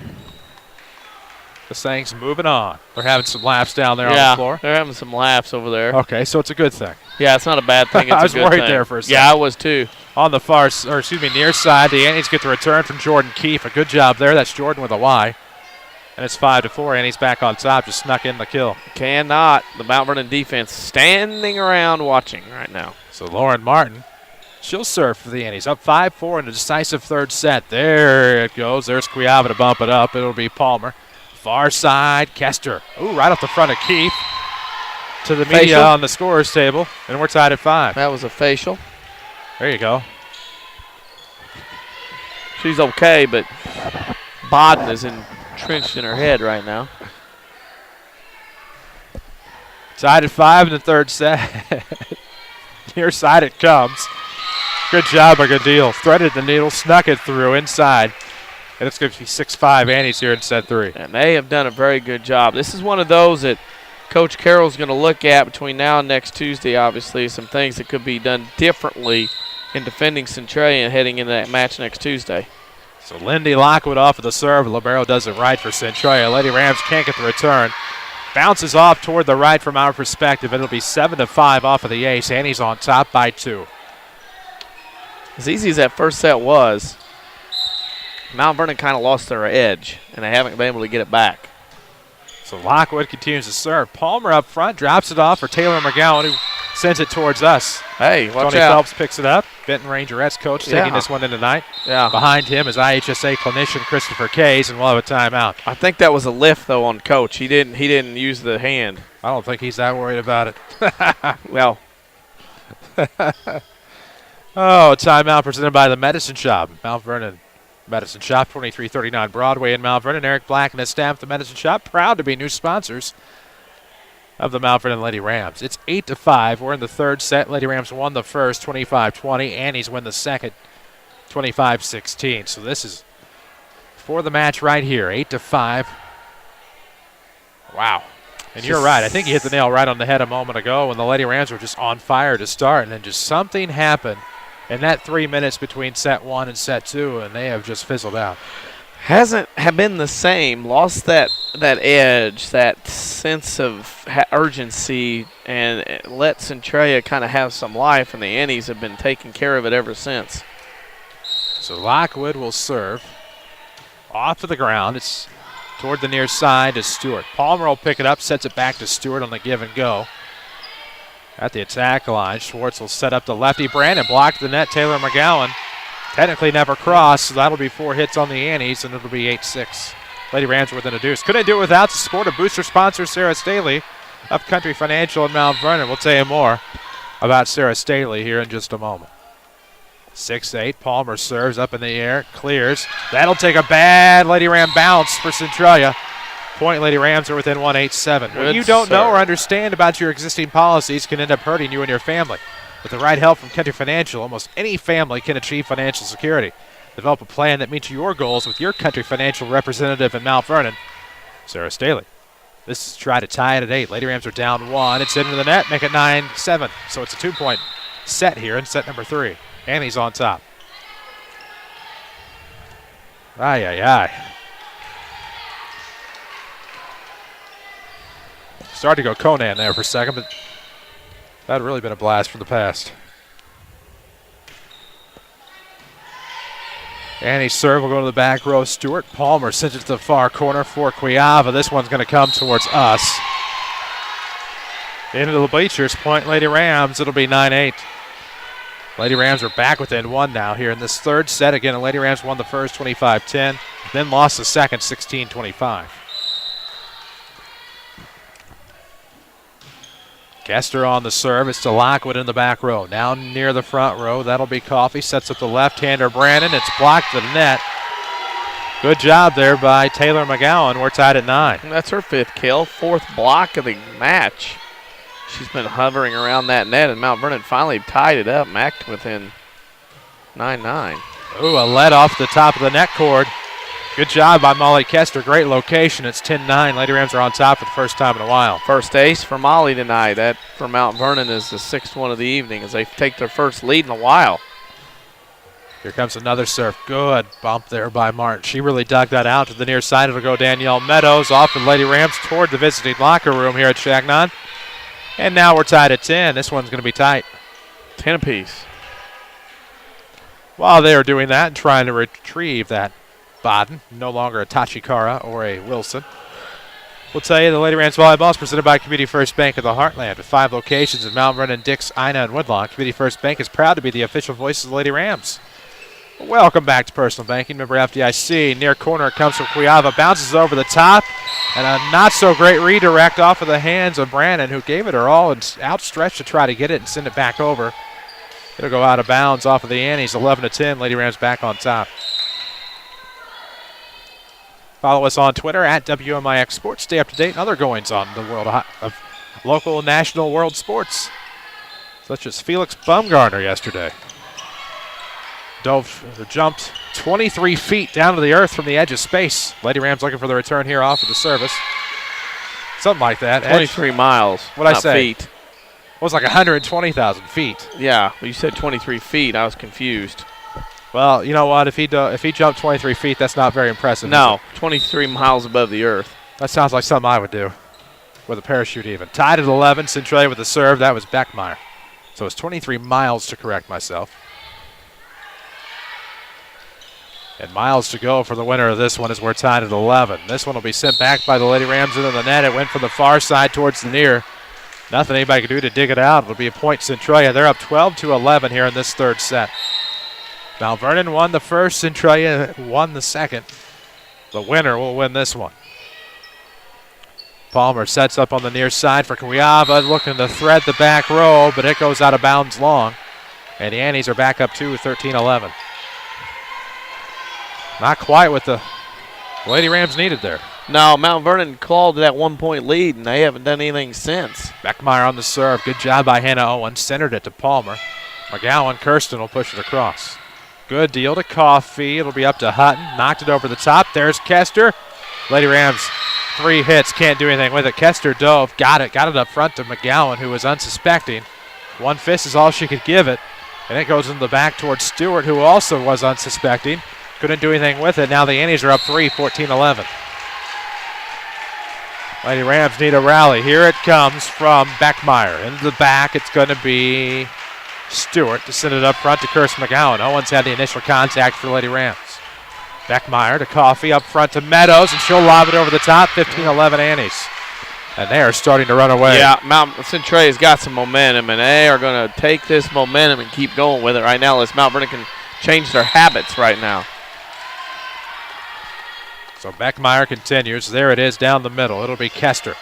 This thing's moving on. They're having some laps down there on the floor. They're having some laps over there. Okay, so it's a good thing. Yeah, it's not a bad thing. It's I was a good worried thing. there for a second. Yeah, I was too. On the near side, the Annies get the return from Jordan Keefe. A good job there. That's Jordan with a Y. And it's 5-4. Annies back on top. Just snuck in the kill. Cannot. The Mount Vernon defense standing around watching right now. So Lauren Martin, she'll serve for the Annies. Up 5-4 in a decisive third set. There it goes. There's Cuyaba to bump it up. It'll be Palmer. Far side, Kester. Ooh, right off the front of Keefe. To the media facial on the scorer's table. And we're tied at 5. That was a facial. There you go. She's okay, but Bodden is entrenched in her head right now. Tied at 5 in the third set. Near side it comes. Good job by Gooddeal. Threaded the needle, snuck it through inside. And it's going to be 6-5 Annies here in set 3. And they have done a very good job. This is one of those that Coach Carroll's going to look at between now and next Tuesday, obviously, some things that could be done differently in defending Centralia and heading into that match next Tuesday. So Lindy Lockwood off of the serve. Libero does it right for Centralia. Lady Rams can't get the return. Bounces off toward the right from our perspective. It'll be 7-5 off of the ace. Annie's on top by 2. As easy as that first set was, Mount Vernon kind of lost their edge, and they haven't been able to get it back. So Lockwood continues to serve. Palmer up front, drops it off for Taylor McGowan, who sends it towards us. Hey, watch Tony out. Phelps picks it up. Benton Rangerettes coach taking this one in tonight. Yeah. Behind him is IHSA clinician Christopher Kays, and we'll have a timeout. I think that was a lift, though, on Coach. He didn't use the hand. I don't think he's that worried about it. Well. Oh, timeout presented by the Medicine Shop. Mount Vernon Medicine Shop, 2339 Broadway in Mount Vernon. Eric Black and his staff at the Medicine Shop, proud to be new sponsors of the Mount Vernon Lady Rams. It's 8-5. We're in the third set. Lady Rams won the first, 25-20. Annies win the second, 25-16. So this is for the match right here, 8-5. Wow. And you're right. I think you hit the nail right on the head a moment ago when the Lady Rams were just on fire to start, and then just something happened in that 3 minutes between set one and set two, and they have just fizzled out. Hasn't been the same. Lost that edge, that sense of urgency, and let Centralia kind of have some life, and the Annies have been taking care of it ever since. So Lockwood will serve off of the ground. It's toward the near side to Stewart. Palmer will pick it up, sets it back to Stewart on the give and go. At the attack line, Schwartz will set up the lefty. Brandon blocked the net. Taylor McGowan technically never crossed, so that'll be 4 hits on the Annies, and it'll be 8-6. Lady Rams are within a deuce. Couldn't do it without the support of booster sponsor Sarah Staley, Upcountry Financial in Mount Vernon. We'll tell you more about Sarah Staley here in just a moment. 6-8. Palmer serves up in the air, clears. That'll take a bad Lady Ram bounce for Centralia. Point Lady Rams are within 1, 8-7. What you don't know or understand about your existing policies can end up hurting you and your family. With the right help from Country Financial, almost any family can achieve financial security. Develop a plan that meets your goals with your Country Financial representative in Mount Vernon, Sarah Staley. This is try to tie it at 8. Lady Rams are down 1. It's into the net, make it 9-7. So it's a 2-point set here in set number 3. Annie's on top. Ay, ay, ay. Started to go Conan there for a second, but that had really been a blast from the past. Annie's serve will go to the back row. Stewart. Palmer sends it to the far corner for Cuiava. This one's going to come towards us. Into the bleachers. Point Lady Rams. It'll be 9-8. Lady Rams are back within 1 now here in this third set. Again, the Lady Rams won the first 25-10, then lost the second 16-25. Kester on the serve. It's to Lockwood in the back row. Now near the front row. That'll be Coffey. Sets up the left-hander Brandon. It's blocked to the net. Good job there by Taylor McGowan. We're tied at 9. That's her 5th kill, 4th block of the match. She's been hovering around that net, and Mount Vernon finally tied it up. Mac within 9-9. Ooh, a lead off the top of the net cord. Good job by Molly Kester. Great location. It's 10-9. Lady Rams are on top for the first time in a while. First ace for Molly tonight. That for Mount Vernon is the 6th one of the evening as they take their first lead in a while. Here comes another serve. Good bump there by Martin. She really dug that out to the near side. It'll go Danielle Meadows off of Lady Rams toward the visiting locker room here at Changnon. And now we're tied at 10. This one's going to be tight. 10 apiece. While they are doing that and trying to retrieve that Baden, no longer a Tachikara or a Wilson. We'll tell you the Lady Rams Volleyball is presented by Community First Bank of the Heartland. With 5 locations in Mount Vernon, Dix, Ina, and Woodlawn, Community First Bank is proud to be the official voice of the Lady Rams. Welcome back to Personal Banking. Member FDIC. Near corner it comes from Cuiava. Bounces over the top. And a not-so-great redirect off of the hands of Brandon, who gave it her all and outstretched to try to get it and send it back over. It'll go out of bounds off of the Annies. 11-10. Lady Rams back on top. Follow us on Twitter at WMIX Sports. Stay up to date on other goings on the world of local, national, world sports, such as Felix Baumgartner yesterday. Jumped 23 feet down to the earth from the edge of space. Lady Rams looking for the return here off of the service. Something like that. 23 miles. What'd I say? Feet. It was like 120,000 feet. Yeah, well, you said 23 feet. I was confused. Well, you know what? If he jumped 23 feet, that's not very impressive. No, 23 miles above the earth. That sounds like something I would do with a parachute even. Tied at 11, Centralia with the serve. That was Beckmeyer. So it's 23 miles to correct myself. And miles to go for the winner of this one as we're tied at 11. This one will be sent back by the Lady Rams into the net. It went from the far side towards the near. Nothing anybody can do to dig it out. It'll be a point Centralia. They're up 12-11 here in this third set. Mount Vernon won the first. Centralia won the second. The winner will win this one. Palmer sets up on the near side for Kuyava, looking to thread the back row, but it goes out of bounds long. And the Annies are back up to 13-11. Not quite what the Lady Rams needed there. No, Mount Vernon clawed that 1-point lead, and they haven't done anything since. Beckmeyer on the serve. Good job by Hannah Owen. Centered it to Palmer. McGowan, Kirsten will push it across. Good deal to Coffey. It'll be up to Hutton. Knocked it over the top. There's Kester. Lady Rams, 3 hits. Can't do anything with it. Kester dove. Got it up front to McGowan, who was unsuspecting. One fist is all she could give it. And it goes in the back towards Stewart, who also was unsuspecting. Couldn't do anything with it. Now the Annies are up 3, 14-11. Lady Rams need a rally. Here it comes from Beckmeyer. Into the back, it's going to be Stewart to send it up front to Kirsten McGowan. Owens had the initial contact for Lady Rams. Beckmeyer to Coffey up front to Meadows, and she'll lob it over the top. 15-11 Annies. And they are starting to run away. Yeah, Mount Centralia's got some momentum, and they are going to take this momentum and keep going with it right now as Mount Vernon can change their habits right now. So Beckmeyer continues. There it is down the middle. It'll be Kester.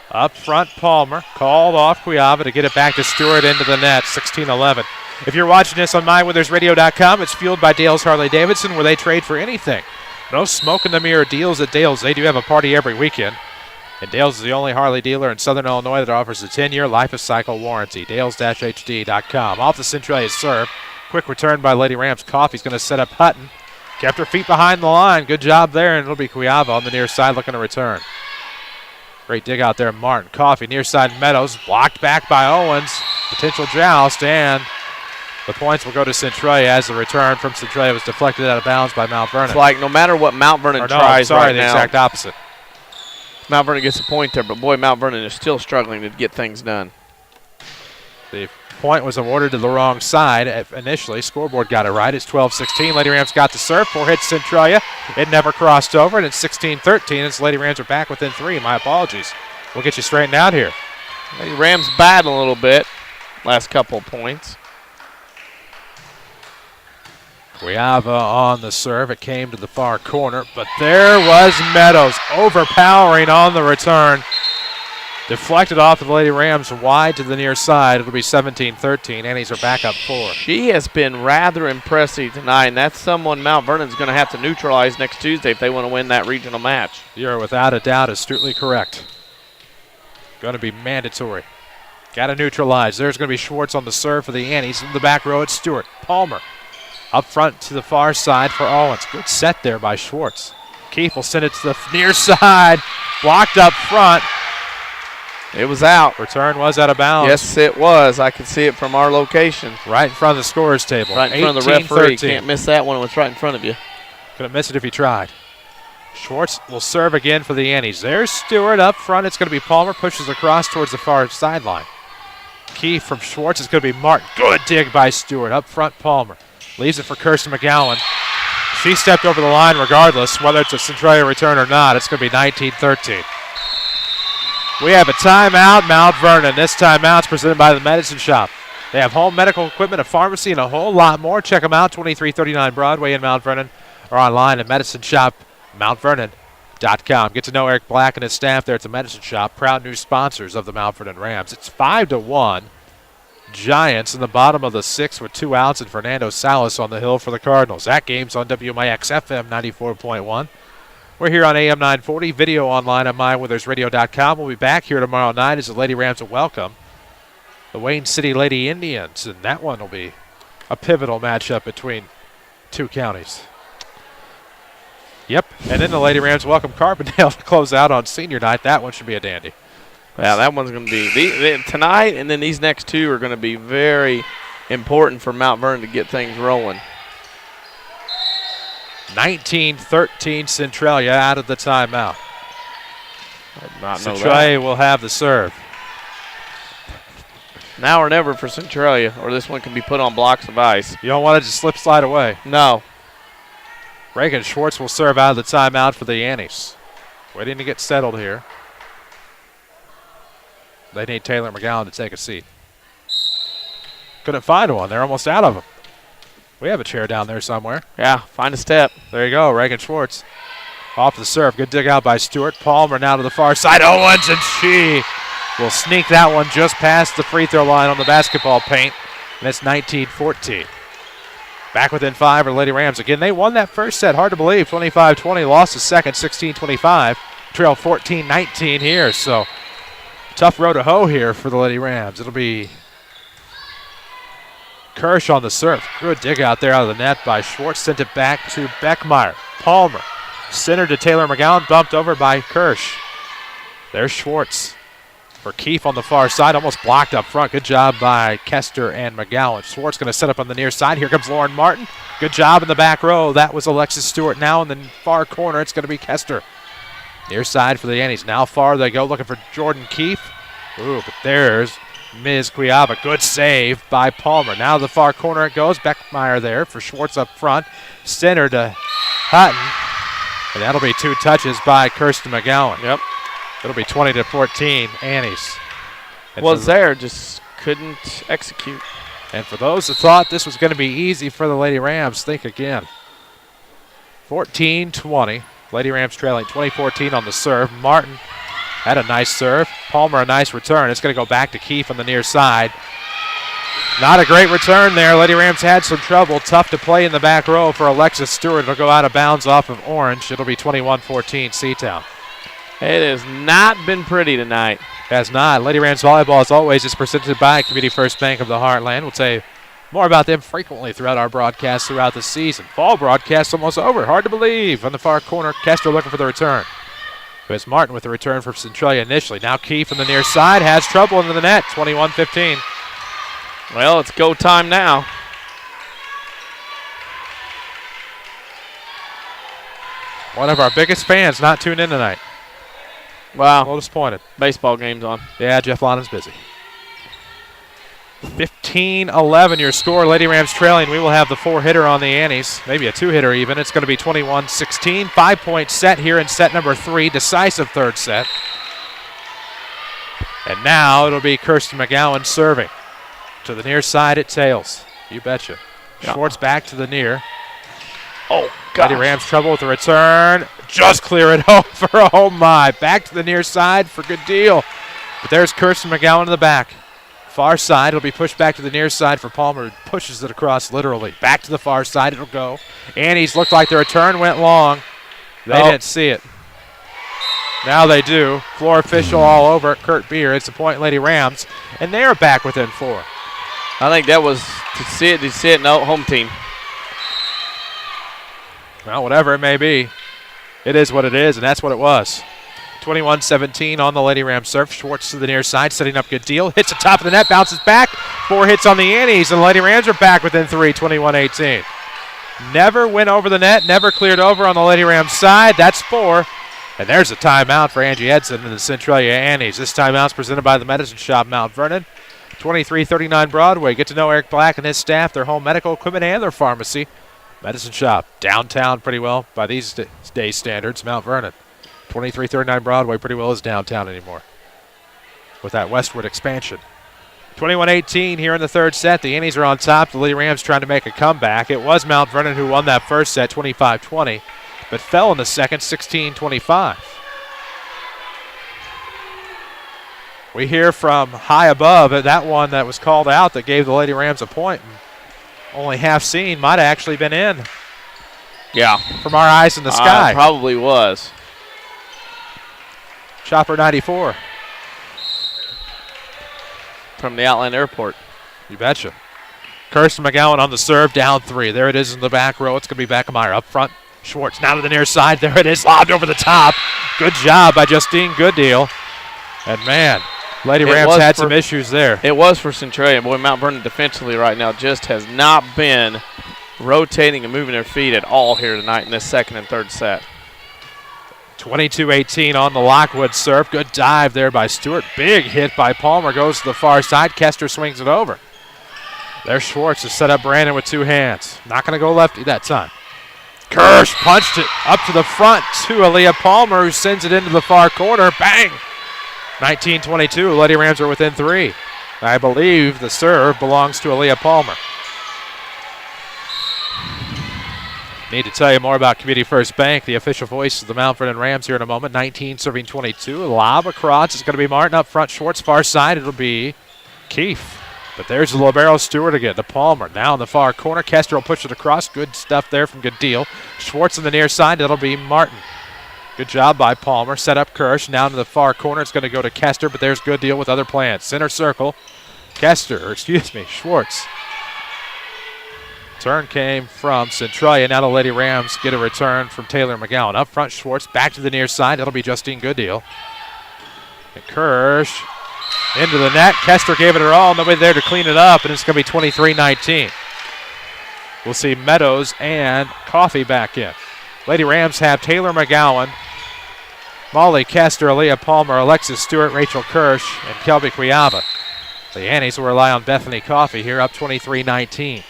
Up front, Palmer. Called off Kuyava to get it back to Stewart into the net. 16-11. If you're watching this on MyWithersRadio.com, it's fueled by Dale's Harley-Davidson, where they trade for anything. No smoke in the mirror deals at Dale's. They do have a party every weekend. And Dale's is the only Harley dealer in Southern Illinois that offers a 10-year life-of-cycle warranty. Dales-HD.com. Off the Centralia serve. Quick return by Lady Rams. Coffey's going to set up Hutton. Kept her feet behind the line. Good job there, and it'll be Kuyava on the near side looking to return. Great dig out there, Martin. Coffey, near side Meadows. Blocked back by Owens. Potential joust, and the points will go to Centralia as the return from Centralia was deflected out of bounds by Mount Vernon. It's like no matter what Mount Vernon tries right now. The exact opposite. Mount Vernon gets a point there, but boy, Mount Vernon is still struggling to get things done. The point was awarded to the wrong side initially. Scoreboard got it right. It's 12-16. Lady Rams got the serve. 4 hits Centralia. It never crossed over, and it's 16-13. As Lady Rams are back within 3. My apologies. We'll get you straightened out here. Lady Rams battle a little bit. Last couple points. Kuyava on the serve. It came to the far corner, but there was Meadows overpowering on the return. Deflected off of the Lady Rams wide to the near side. It'll be 17-13. Annies are back up 4. She has been rather impressive tonight, and that's someone Mount Vernon's going to have to neutralize next Tuesday if they want to win that regional match. You're without a doubt astutely correct. Going to be mandatory. Got to neutralize. There's going to be Schwartz on the serve for the Annies. In the back row, it's Stewart. Palmer up front to the far side for Owens. Good set there by Schwartz. Keefe will send it to the near side. Blocked up front. It was out. Return was out of bounds. Yes, it was. I could see it from our location. Right in front of the scorer's table. Right in front of the referee. Can't miss that one. It was right in front of you. Couldn't miss it if he tried. Schwartz will serve again for the Annies. There's Stewart up front. It's going to be Palmer. Pushes across towards the far sideline. Key from Schwartz is going to be Martin. Good dig by Stewart. Up front, Palmer. Leaves it for Kirsten McGowan. She stepped over the line regardless, whether it's a Centralia return or not. It's going to be 19-13. We have a timeout, Mount Vernon. This timeout's presented by the Medicine Shop. They have home medical equipment, a pharmacy, and a whole lot more. Check them out, 2339 Broadway in Mount Vernon, or online at MedicineShopMountVernon.com. Get to know Eric Black and his staff there at the Medicine Shop, proud new sponsors of the Mount Vernon Rams. It's 5-1. Giants in the bottom of the 6th with 2 outs, and Fernando Salas on the hill for the Cardinals. That game's on WMIX FM 94.1. We're here on AM 940, video online at MyWithersRadio.com. We'll be back here tomorrow night as the Lady Rams will welcome the Wayne City Lady Indians, and that one will be a pivotal matchup between 2 counties. Yep, and then the Lady Rams welcome Carbondale to close out on senior night. That one should be a dandy. Yeah, that one's going to be tonight, and then these next 2 are going to be very important for Mount Vernon to get things rolling. 19-13 Centralia out of the timeout. Centralia will have the serve. Now or never for Centralia, or this one can be put on blocks of ice. You don't want it to slip slide away. No. Reagan Schwartz will serve out of the timeout for the Annies. Waiting to get settled here. They need Taylor McGowan to take a seat. Couldn't find one. They're almost out of them. We have a chair down there somewhere. Yeah, find a step. There you go, Reagan Schwartz. Off the serve. Good dig out by Stewart. Palmer now to the far side. Owens, and she will sneak that one just past the free throw line on the basketball paint. And it's 19-14. Back within 5 are Lady Rams. Again, they won that first set. Hard to believe. 25-20. Lost the second, 16-25. Trail 14-19 here. So tough row to hoe here for the Lady Rams. It'll be Kirsch on the serve. Good dig out there out of the net by Schwartz. Sent it back to Beckmeyer. Palmer. Center to Taylor McGowan. Bumped over by Kirsch. There's Schwartz. For Keefe on the far side, almost blocked up front. Good job by Kester and McGowan. Schwartz going to set up on the near side. Here comes Lauren Martin. Good job in the back row. That was Alexis Stewart. Now in the far corner, it's going to be Kester. Near side for the Annies. Now far they go looking for Jordan Keefe. Ooh, but there's Ms. Quiaba. Good save by Palmer. Now to the far corner it goes. Beckmeyer there for Schwartz up front. Center to Hutton. And that'll be 2 touches by Kirsten McGowan. Yep. It'll be 20-14, Annies. Was there, just couldn't execute. And for those that thought this was going to be easy for the Lady Rams, think again. 14-20. Lady Rams trailing 20-14 on the serve. Martin had a nice serve. Palmer a nice return. It's going to go back to Keefe on the near side. Not a great return there. Lady Rams had some trouble. Tough to play in the back row for Alexis Stewart. It'll go out of bounds off of Orange. It'll be 21-14 Seatown. It has not been pretty tonight. Has not. Lady Rams Volleyball, as always, is presented by Community First Bank of the Heartland. We'll tell you more about them frequently throughout our broadcasts throughout the season. Fall broadcast almost over. Hard to believe. On the far corner, Kester looking for the return. Here's Martin with the return from Centralia initially. Now Keefe on the near side has trouble into the net. 21-15. Well, it's go time now. One of our biggest fans not tuned in tonight. Wow. A little disappointed. Baseball game's on. Yeah, Jeff Lonham's busy. 15-11 your score. Lady Rams trailing. We will have the 4-hitter on the Annies. Maybe a 2-hitter even. It's going to be 21-16. 5-point set here in set number 3. Decisive third set. And now it'll be Kirsten McGowan serving. To the near side it tails. You betcha. Yeah. Schwartz back to the near. Oh, God. Lady Rams trouble with the return. Just clear it over. Oh, my. Back to the near side for good deal. But there's Kirsten McGowan in the back. Far side. It'll be pushed back to the near side for Palmer. Pushes it across literally. Back to the far side it'll go. Annies looked like the return went long. They didn't see it. Now they do. Floor official all over it. Kurt Beer. It's a point, Lady Rams. And they're back within 4. I think that was to see it, no, home team. Well, whatever it may be, it is what it is, and that's what it was. 21-17 on the Lady Rams serve. Schwartz to the near side, setting up good deal. Hits the top of the net, bounces back. 4 hits on the Annies, and the Lady Rams are back within 3, 21-18. Never went over the net, never cleared over on the Lady Rams side. That's 4. And there's a timeout for Angie Edson and the Centralia Annies. This timeout's presented by the Medicine Shop, Mount Vernon. 2339 Broadway. Get to know Eric Black and his staff, their home medical equipment, and their pharmacy. Medicine Shop, downtown pretty well by these days' standards. Mount Vernon. 2339 Broadway pretty well is downtown anymore with that westward expansion. 21-18 here in the third set. The Annies are on top. The Lady Rams trying to make a comeback. It was Mount Vernon who won that first set, 25-20, but fell in the second, 16-25. We hear from high above that one that was called out that gave the Lady Rams a point. Only half seen, might have actually been in. Yeah. From our eyes in the sky. Probably was. Chopper 94. From the Outland Airport. You betcha. Kirsten McGowan on the serve, down 3. There it is in the back row. It's going to be Beckmeyer up front. Schwartz now to the near side. There it is, lobbed over the top. Good job by Justine Gooddeal. And man, Lady Rams had some issues there. It was for Centralia. Boy, Mount Vernon defensively right now just has not been rotating and moving their feet at all here tonight in this second and third set. 22-18 on the Lockwood serve. Good dive there by Stewart. Big hit by Palmer. Goes to the far side. Kester swings it over. There's Schwartz to set up Brandon with 2 hands. Not going to go lefty that time. Kirsch punched it up to the front to Aaliyah Palmer, who sends it into the far corner. Bang! 19-22. Lady Rams are within 3. I believe the serve belongs to Aaliyah Palmer. Need to tell you more about Community First Bank, the official voice of the Mount Vernon Rams here in a moment. 19 serving 22. Lob across. It's going to be Martin up front. Schwartz far side. It'll be Keefe. But there's the libero Stewart again to Palmer. Now in the far corner. Kester will push it across. Good stuff there from Gooddeal. Schwartz on the near side. That'll be Martin. Good job by Palmer. Set up Kirsch. Now to the far corner. It's going to go to Kester, but there's Gooddeal with other plans. Center circle. Schwartz. Turn came from Centralia. Now the Lady Rams get a return from Taylor McGowan. Up front, Schwartz back to the near side. That'll be Justine Gooddeal. And Kirsch into the net. Kester gave it her all. Nobody there to clean it up, and it's going to be 23-19. We'll see Meadows and Coffey back in. Lady Rams have Taylor McGowan, Molly Kester, Aaliyah Palmer, Alexis Stewart, Rachel Kirsch, and Kelby Quiava. The Annies will rely on Bethany Coffey here, up 23-19.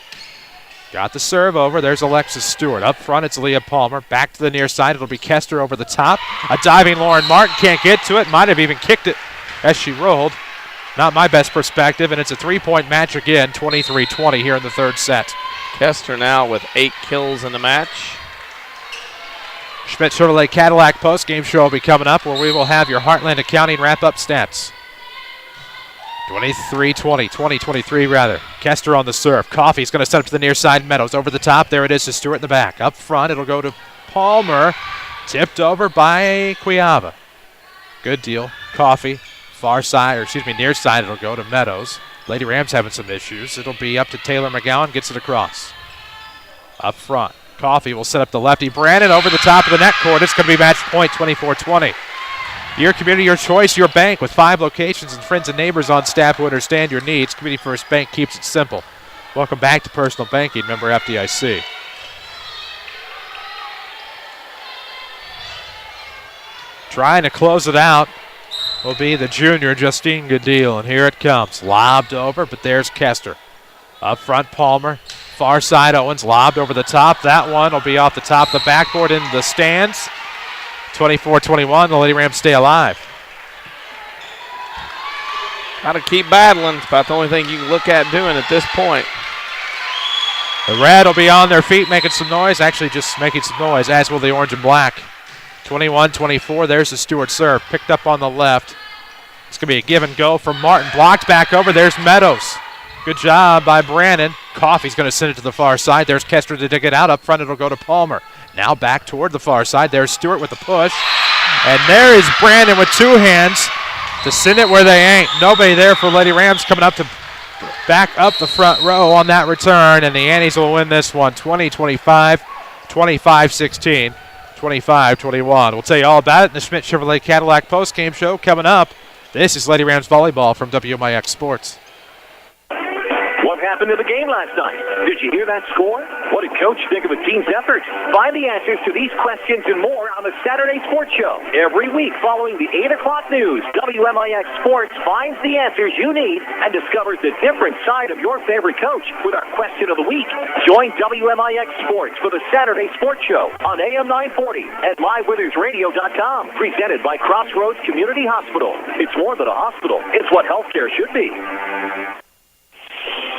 Got the serve over. There's Alexis Stewart. Up front, it's Leah Palmer. Back to the near side. It'll be Kester over the top. A diving Lauren Martin can't get to it. Might have even kicked it as she rolled. Not my best perspective, and it's a 3-point match again, 23-20 here in the third set. Kester now with 8 kills in the match. Schmidt Chevrolet Cadillac postgame show will be coming up, where we will have your Heartland Accounting wrap-up stats. 20-23 rather. Kester on the serve. Coffey's going to set up to the near side. Meadows over the top. There it is to Stewart in the back. Up front, it'll go to Palmer. Tipped over by Quiava. Gooddeal. Coffey. Far side, near side, it'll go to Meadows. Lady Rams having some issues. It'll be up to Taylor McGowan. Gets it across. Up front. Coffey will set up the lefty. Brandon over the top of the net court. It's going to be match point, 24-20. Your community, your choice, your bank, with 5 locations and friends and neighbors on staff who understand your needs. Community First Bank keeps it simple. Welcome back to Personal Banking, member FDIC. Trying to close it out will be the junior, Justine Gooddeal, and here it comes. Lobbed over, but there's Kester. Up front, Palmer. Far side, Owens lobbed over the top. That one will be off the top of the backboard into the stands. 24-21, the Lady Rams stay alive. Got to keep battling. It's about the only thing you can look at doing at this point. The red will be on their feet making some noise. Actually just making some noise, as will the orange and black. 21-24, there's the Stewart serve. Picked up on the left. It's going to be a give and go from Martin. Blocked back over. There's Meadows. Good job by Brandon. Coffey's going to send it to the far side. There's Kester to dig it out. Up front, it'll go to Palmer. Now back toward the far side. There's Stewart with the push. And there is Brandon with 2 hands to send it where they ain't. Nobody there for Lady Rams coming up to back up the front row on that return. And the Annies will win this one 20-25, 25-16, 25-21. We'll tell you all about it in the Schmidt Chevrolet Cadillac postgame show coming up. This is Lady Rams Volleyball from WMIX Sports. What happened to the game last night? Did you hear that score? What did Coach think of the team's effort? Find the answers to these questions and more on the Saturday Sports Show. Every week following the 8 o'clock news, WMIX Sports finds the answers you need and discovers the different side of your favorite coach with our question of the week. Join WMIX Sports for the Saturday Sports Show on AM 940 at livewithers.radio.com. Presented by Crossroads Community Hospital. It's more than a hospital. It's what healthcare should be.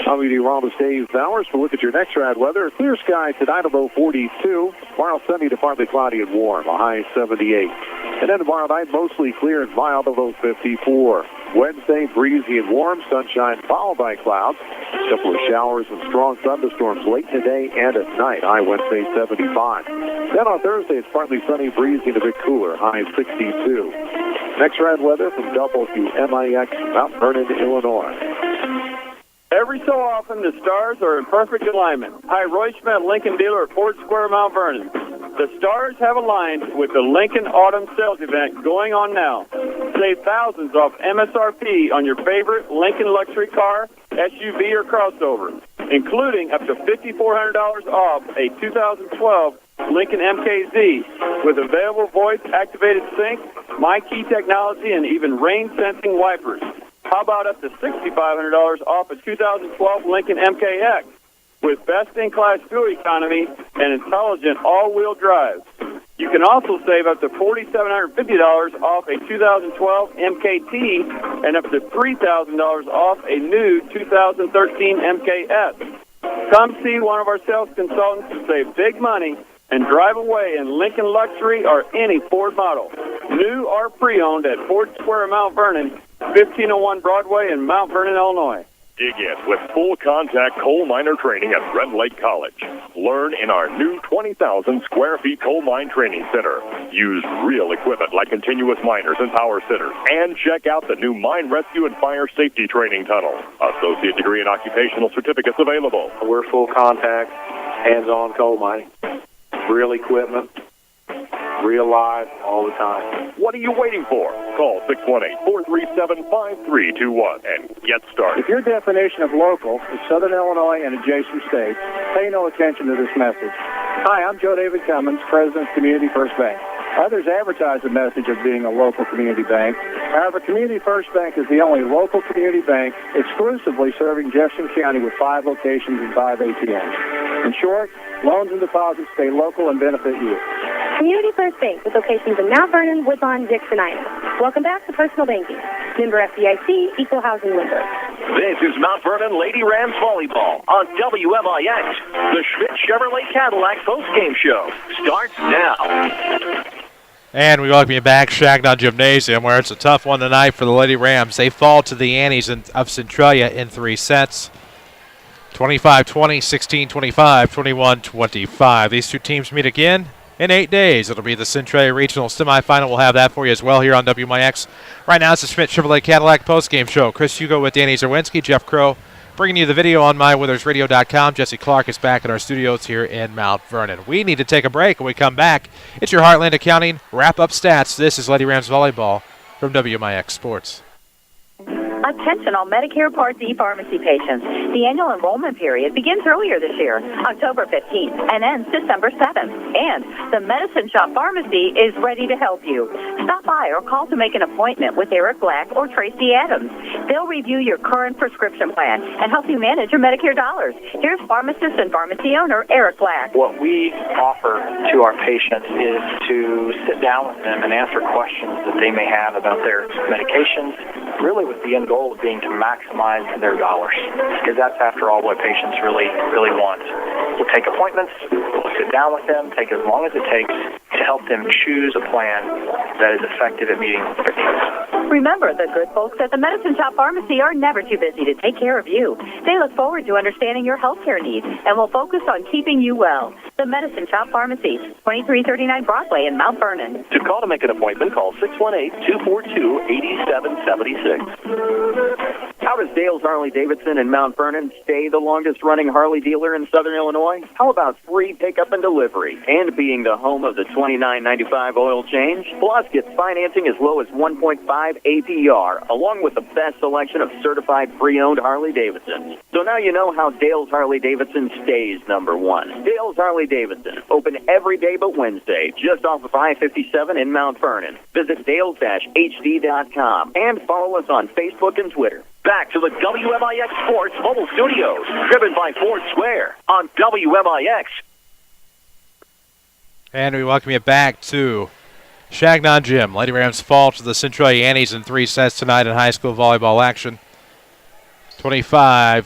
I'm meteorologist Dave Bowers. We'll look at your next rad weather. Clear sky tonight, a low 42. Tomorrow, sunny to partly cloudy and warm, a high 78. And then tomorrow night, mostly clear and mild, a low 54. Wednesday, breezy and warm, sunshine followed by clouds. A couple of showers and strong thunderstorms late today and at night, high Wednesday 75. Then on Thursday, it's partly sunny, breezy and a bit cooler, high 62. Next rad weather from WMIX, Mount Vernon, Illinois. Every so often, the stars are in perfect alignment. Hi, Roy Schmidt, Lincoln dealer at Ford Square, Mount Vernon. The stars have aligned with the Lincoln Autumn Sales event going on now. Save thousands off MSRP on your favorite Lincoln luxury car, SUV, or crossover, including up to $5,400 off a 2012 Lincoln MKZ with available voice-activated sync, MyKey technology, and even rain-sensing wipers. How about up to $6,500 off a 2012 Lincoln MKX? with best-in-class fuel economy and intelligent all-wheel drive. You can also save up to $4,750 off a 2012 MKT and up to $3,000 off a new 2013 MKS. Come see one of our sales consultants to save big money and drive away in Lincoln Luxury or any Ford model. New or pre-owned at Ford Square, Mount Vernon, 1501 Broadway in Mount Vernon, Illinois. Dig in with full contact coal miner training at Red Lake College. Learn in our new 20,000 square feet coal mine training center. Use real equipment like continuous miners and power sitters. And check out the new mine rescue and fire safety training tunnel. Associate degree and occupational certificates available. We're full contact, hands-on coal mining. Real equipment, real life, all the time. What are you waiting for? Call 618-437-5321 and get started. If your definition of local is Southern Illinois and adjacent states, pay no attention to this message. Hi, I'm Joe David Cummins, President of Community First Bank. Others advertise the message of being a local community bank. However, Community First Bank is the only local community bank exclusively serving Jefferson County with 5 locations and 5 ATMs. In short, loans and deposits stay local and benefit you. Community First Bank with locations in Mount Vernon, Woodlawn, Dixon, Iowa. Welcome back to Personal Banking. Member FDIC, Equal Housing Lender. This is Mount Vernon Lady Rams Volleyball on WMIX. The Schmidt Chevrolet Cadillac postgame show starts now. And we welcome you back, Changnon Gymnasium, where it's a tough one tonight for the Lady Rams. They fall to the Annies of Centralia in 3 sets. 25-20, 16-25, 21-25. These two teams meet again in 8 days. It'll be the Centralia Regional Semifinal. We'll have that for you as well here on WMIX. Right now it's the Schmidt Chevrolet Cadillac postgame show. Chris Hugo with Danny Czerwinski, Jeff Crow bringing you the video on MyWithersRadio.com. Jesse Clark is back in our studios here in Mount Vernon. We need to take a break. When we come back, it's your Heartland Accounting wrap-up stats. This is Lady Rams Volleyball from WMIX Sports. Attention all Medicare Part D pharmacy patients. The annual enrollment period begins earlier this year, October 15th, and ends December 7th. And the Medicine Shop Pharmacy is ready to help you. Stop by or call to make an appointment with Eric Black or Tracy Adams. They'll review your current prescription plan and help you manage your Medicare dollars. Here's pharmacist and pharmacy owner Eric Black. What we offer to our patients is to sit down with them and answer questions that they may have about their medications, really with the end goal of being to maximize their dollars, because that's, after all, what patients really want. We'll take appointments, we'll sit down with them, take as long as it takes to help them choose a plan that is effective at meeting their needs. Remember, the good folks at the Medicine Shop Pharmacy are never too busy to take care of you. They look forward to understanding your health care needs and will focus on keeping you well. The Medicine Shop Pharmacy, 2339 Broadway in Mount Vernon. To call to make an appointment, call 618-242-8776. How does Dale's Harley-Davidson in Mount Vernon stay the longest-running Harley dealer in Southern Illinois? How about free pickup and delivery? And being the home of the $29.95 oil change? Plus, get financing as low as 1.5 APR, along with the best selection of certified pre-owned Harley-Davidsons. So now you know how Dale's Harley-Davidson stays number one. Dale's Harley-Davidson, open every day but Wednesday, just off of I-57 in Mount Vernon. Visit dales-hd.com and follow us on Facebook and Twitter. Back to the WMIX Sports Mobile Studios, driven by Ford Square on WMIX. And we welcome you back to Changnon Gym. Lady Rams fall to the Centralia Annies in 3 sets tonight in high school volleyball action. 25-20,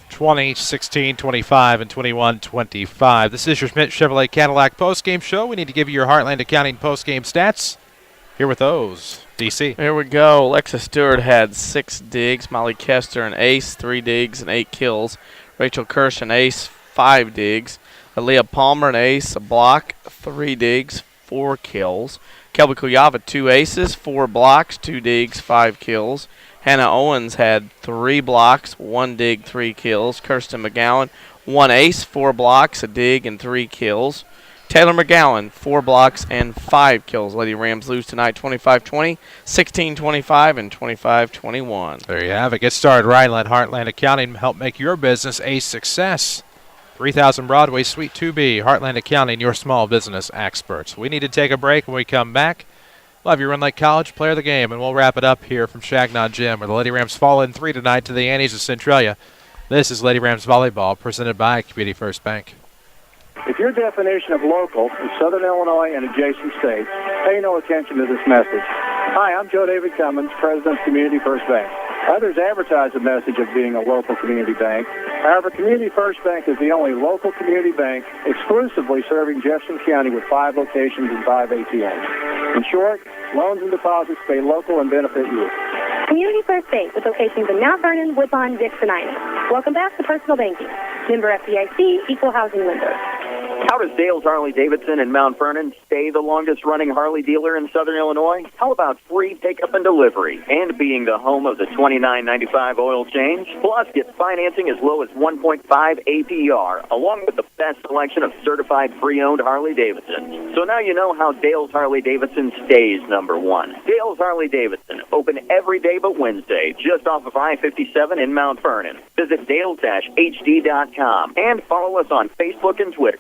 16-25, and 21-25. This is your Schmidt Chevrolet Cadillac postgame show. We need to give you your Heartland Accounting postgame stats. Here with those, DC. Here we go. Alexa Stewart had 6 digs. Molly Kester an ace, 3 digs, and 8 kills. Rachel Kirsch an ace, 5 digs. Aaliyah Palmer an ace, a block, 3 digs, 4 kills. Kelby Kuyava 2 aces, 4 blocks, 2 digs, 5 kills. Hannah Owens had 3 blocks, 1 dig, 3 kills. Kirsten McGowan 1 ace, 4 blocks, a dig, and 3 kills. Taylor McGowan, 4 blocks and 5 kills. Lady Rams lose tonight 25-20, 16-25, and 25-21. There you have it. Get started right. Let Heartland Accounting help make your business a success. 3000 Broadway, Suite 2B. Heartland Accounting, your small business experts. We need to take a break. When we come back, we'll have your Run Lake College player of the game, and we'll wrap it up here from Changnon Gym, where the Lady Rams fall in 3 tonight to the Annies of Centralia This is Lady Rams Volleyball, presented by Community First Bank. If your definition of local is Southern Illinois and adjacent states, pay no attention to this message. Hi, I'm Joe David Cummins, President of Community First Bank. Others advertise the message of being a local community bank. However, Community First Bank is the only local community bank exclusively serving Jefferson County with 5 locations and 5 ATMs. In short, loans and deposits stay local and benefit you. Community First Bank with locations in Mount Vernon, Woodlawn, Dixon, Ina. Welcome back to Personal Banking. Member FDIC, Equal Housing Lender. How does Dale's Harley-Davidson in Mount Vernon stay the longest-running Harley dealer in Southern Illinois? How about free pickup and delivery and being the home of the $29.95 oil change? Plus, get financing as low as 1.5 APR, along with the best selection of certified pre-owned Harley-Davidson. So now you know how Dale's Harley-Davidson stays number one. Dale's Harley-Davidson, open every day but Wednesday, just off of I-57 in Mount Vernon. Visit dale-hd.com and follow us on Facebook and Twitter.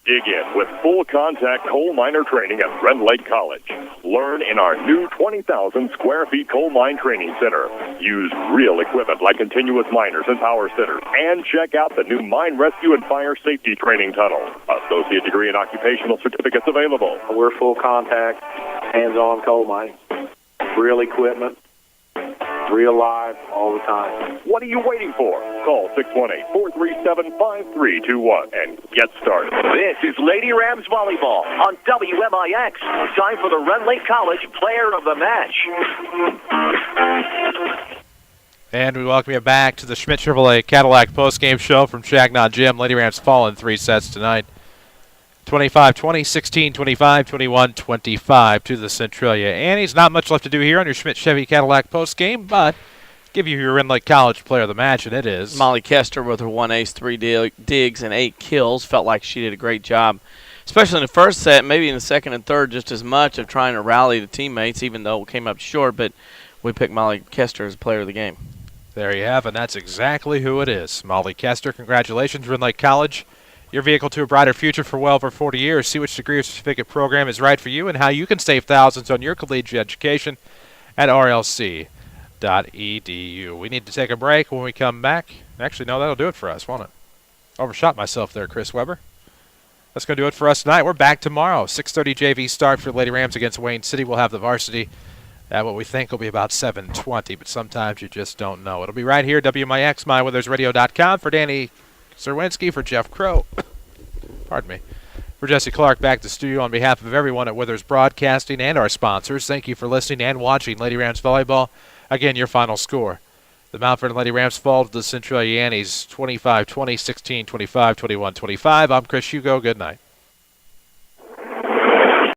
Dig in with full contact coal miner training at Red Lake College. Learn in our new 20,000 square feet coal mine training center. Use real equipment like continuous miners and power sitters. And check out the new mine rescue and fire safety training tunnel. Associate degree and occupational certificates available. We're full contact, hands-on coal mining. Real equipment, real live, all the time. What are you waiting for? Call 618-437-5321 and get started. This is Lady Rams Volleyball on WMIX. Time for the Red Lake College Player of the Match. And we welcome you back to the Schmidt Chevrolet Cadillac postgame show from Changnon Gym. Lady Rams fall in 3 sets tonight. 25-20, 16-25, 21-25 to the Centralia Annies. Not much left to do here on your Schmidt Chevy Cadillac postgame, but give you your Red Lake College Player of the Match, and it is Molly Kester with her 1 ace, 3 digs, and 8 kills. Felt like she did a great job, especially in the first set, maybe in the second and third, just as much of trying to rally the teammates, even though it came up short. But we picked Molly Kester as Player of the game. There you have, and that's exactly who it is. Molly Kester, congratulations, Red Lake College. Your vehicle to a brighter future for well over 40 years. See which degree or certificate program is right for you and how you can save thousands on your collegiate education at rlc.edu. We need to take a break. When we come back, actually, no, that'll do it for us, won't it? Overshot myself there, Chris Weber. That's going to do it for us tonight. We're back tomorrow. 6:30 JV start for Lady Rams against Wayne City. We'll have the varsity at what we think will be about 7:20, but sometimes you just don't know. It'll be right here, WMIX, MyWeathersRadio.com. For Danny Czerwinski, for Jeff Crow, pardon me, for Jesse Clark, back to the studio on behalf of everyone at Withers Broadcasting and our sponsors. Thank you for listening and watching Lady Rams Volleyball. Again, your final score. The Mount Vernon Lady Rams fall to the Centralia Annies 25-20, 16-25, 21-25. I'm Chris Hugo. Good night.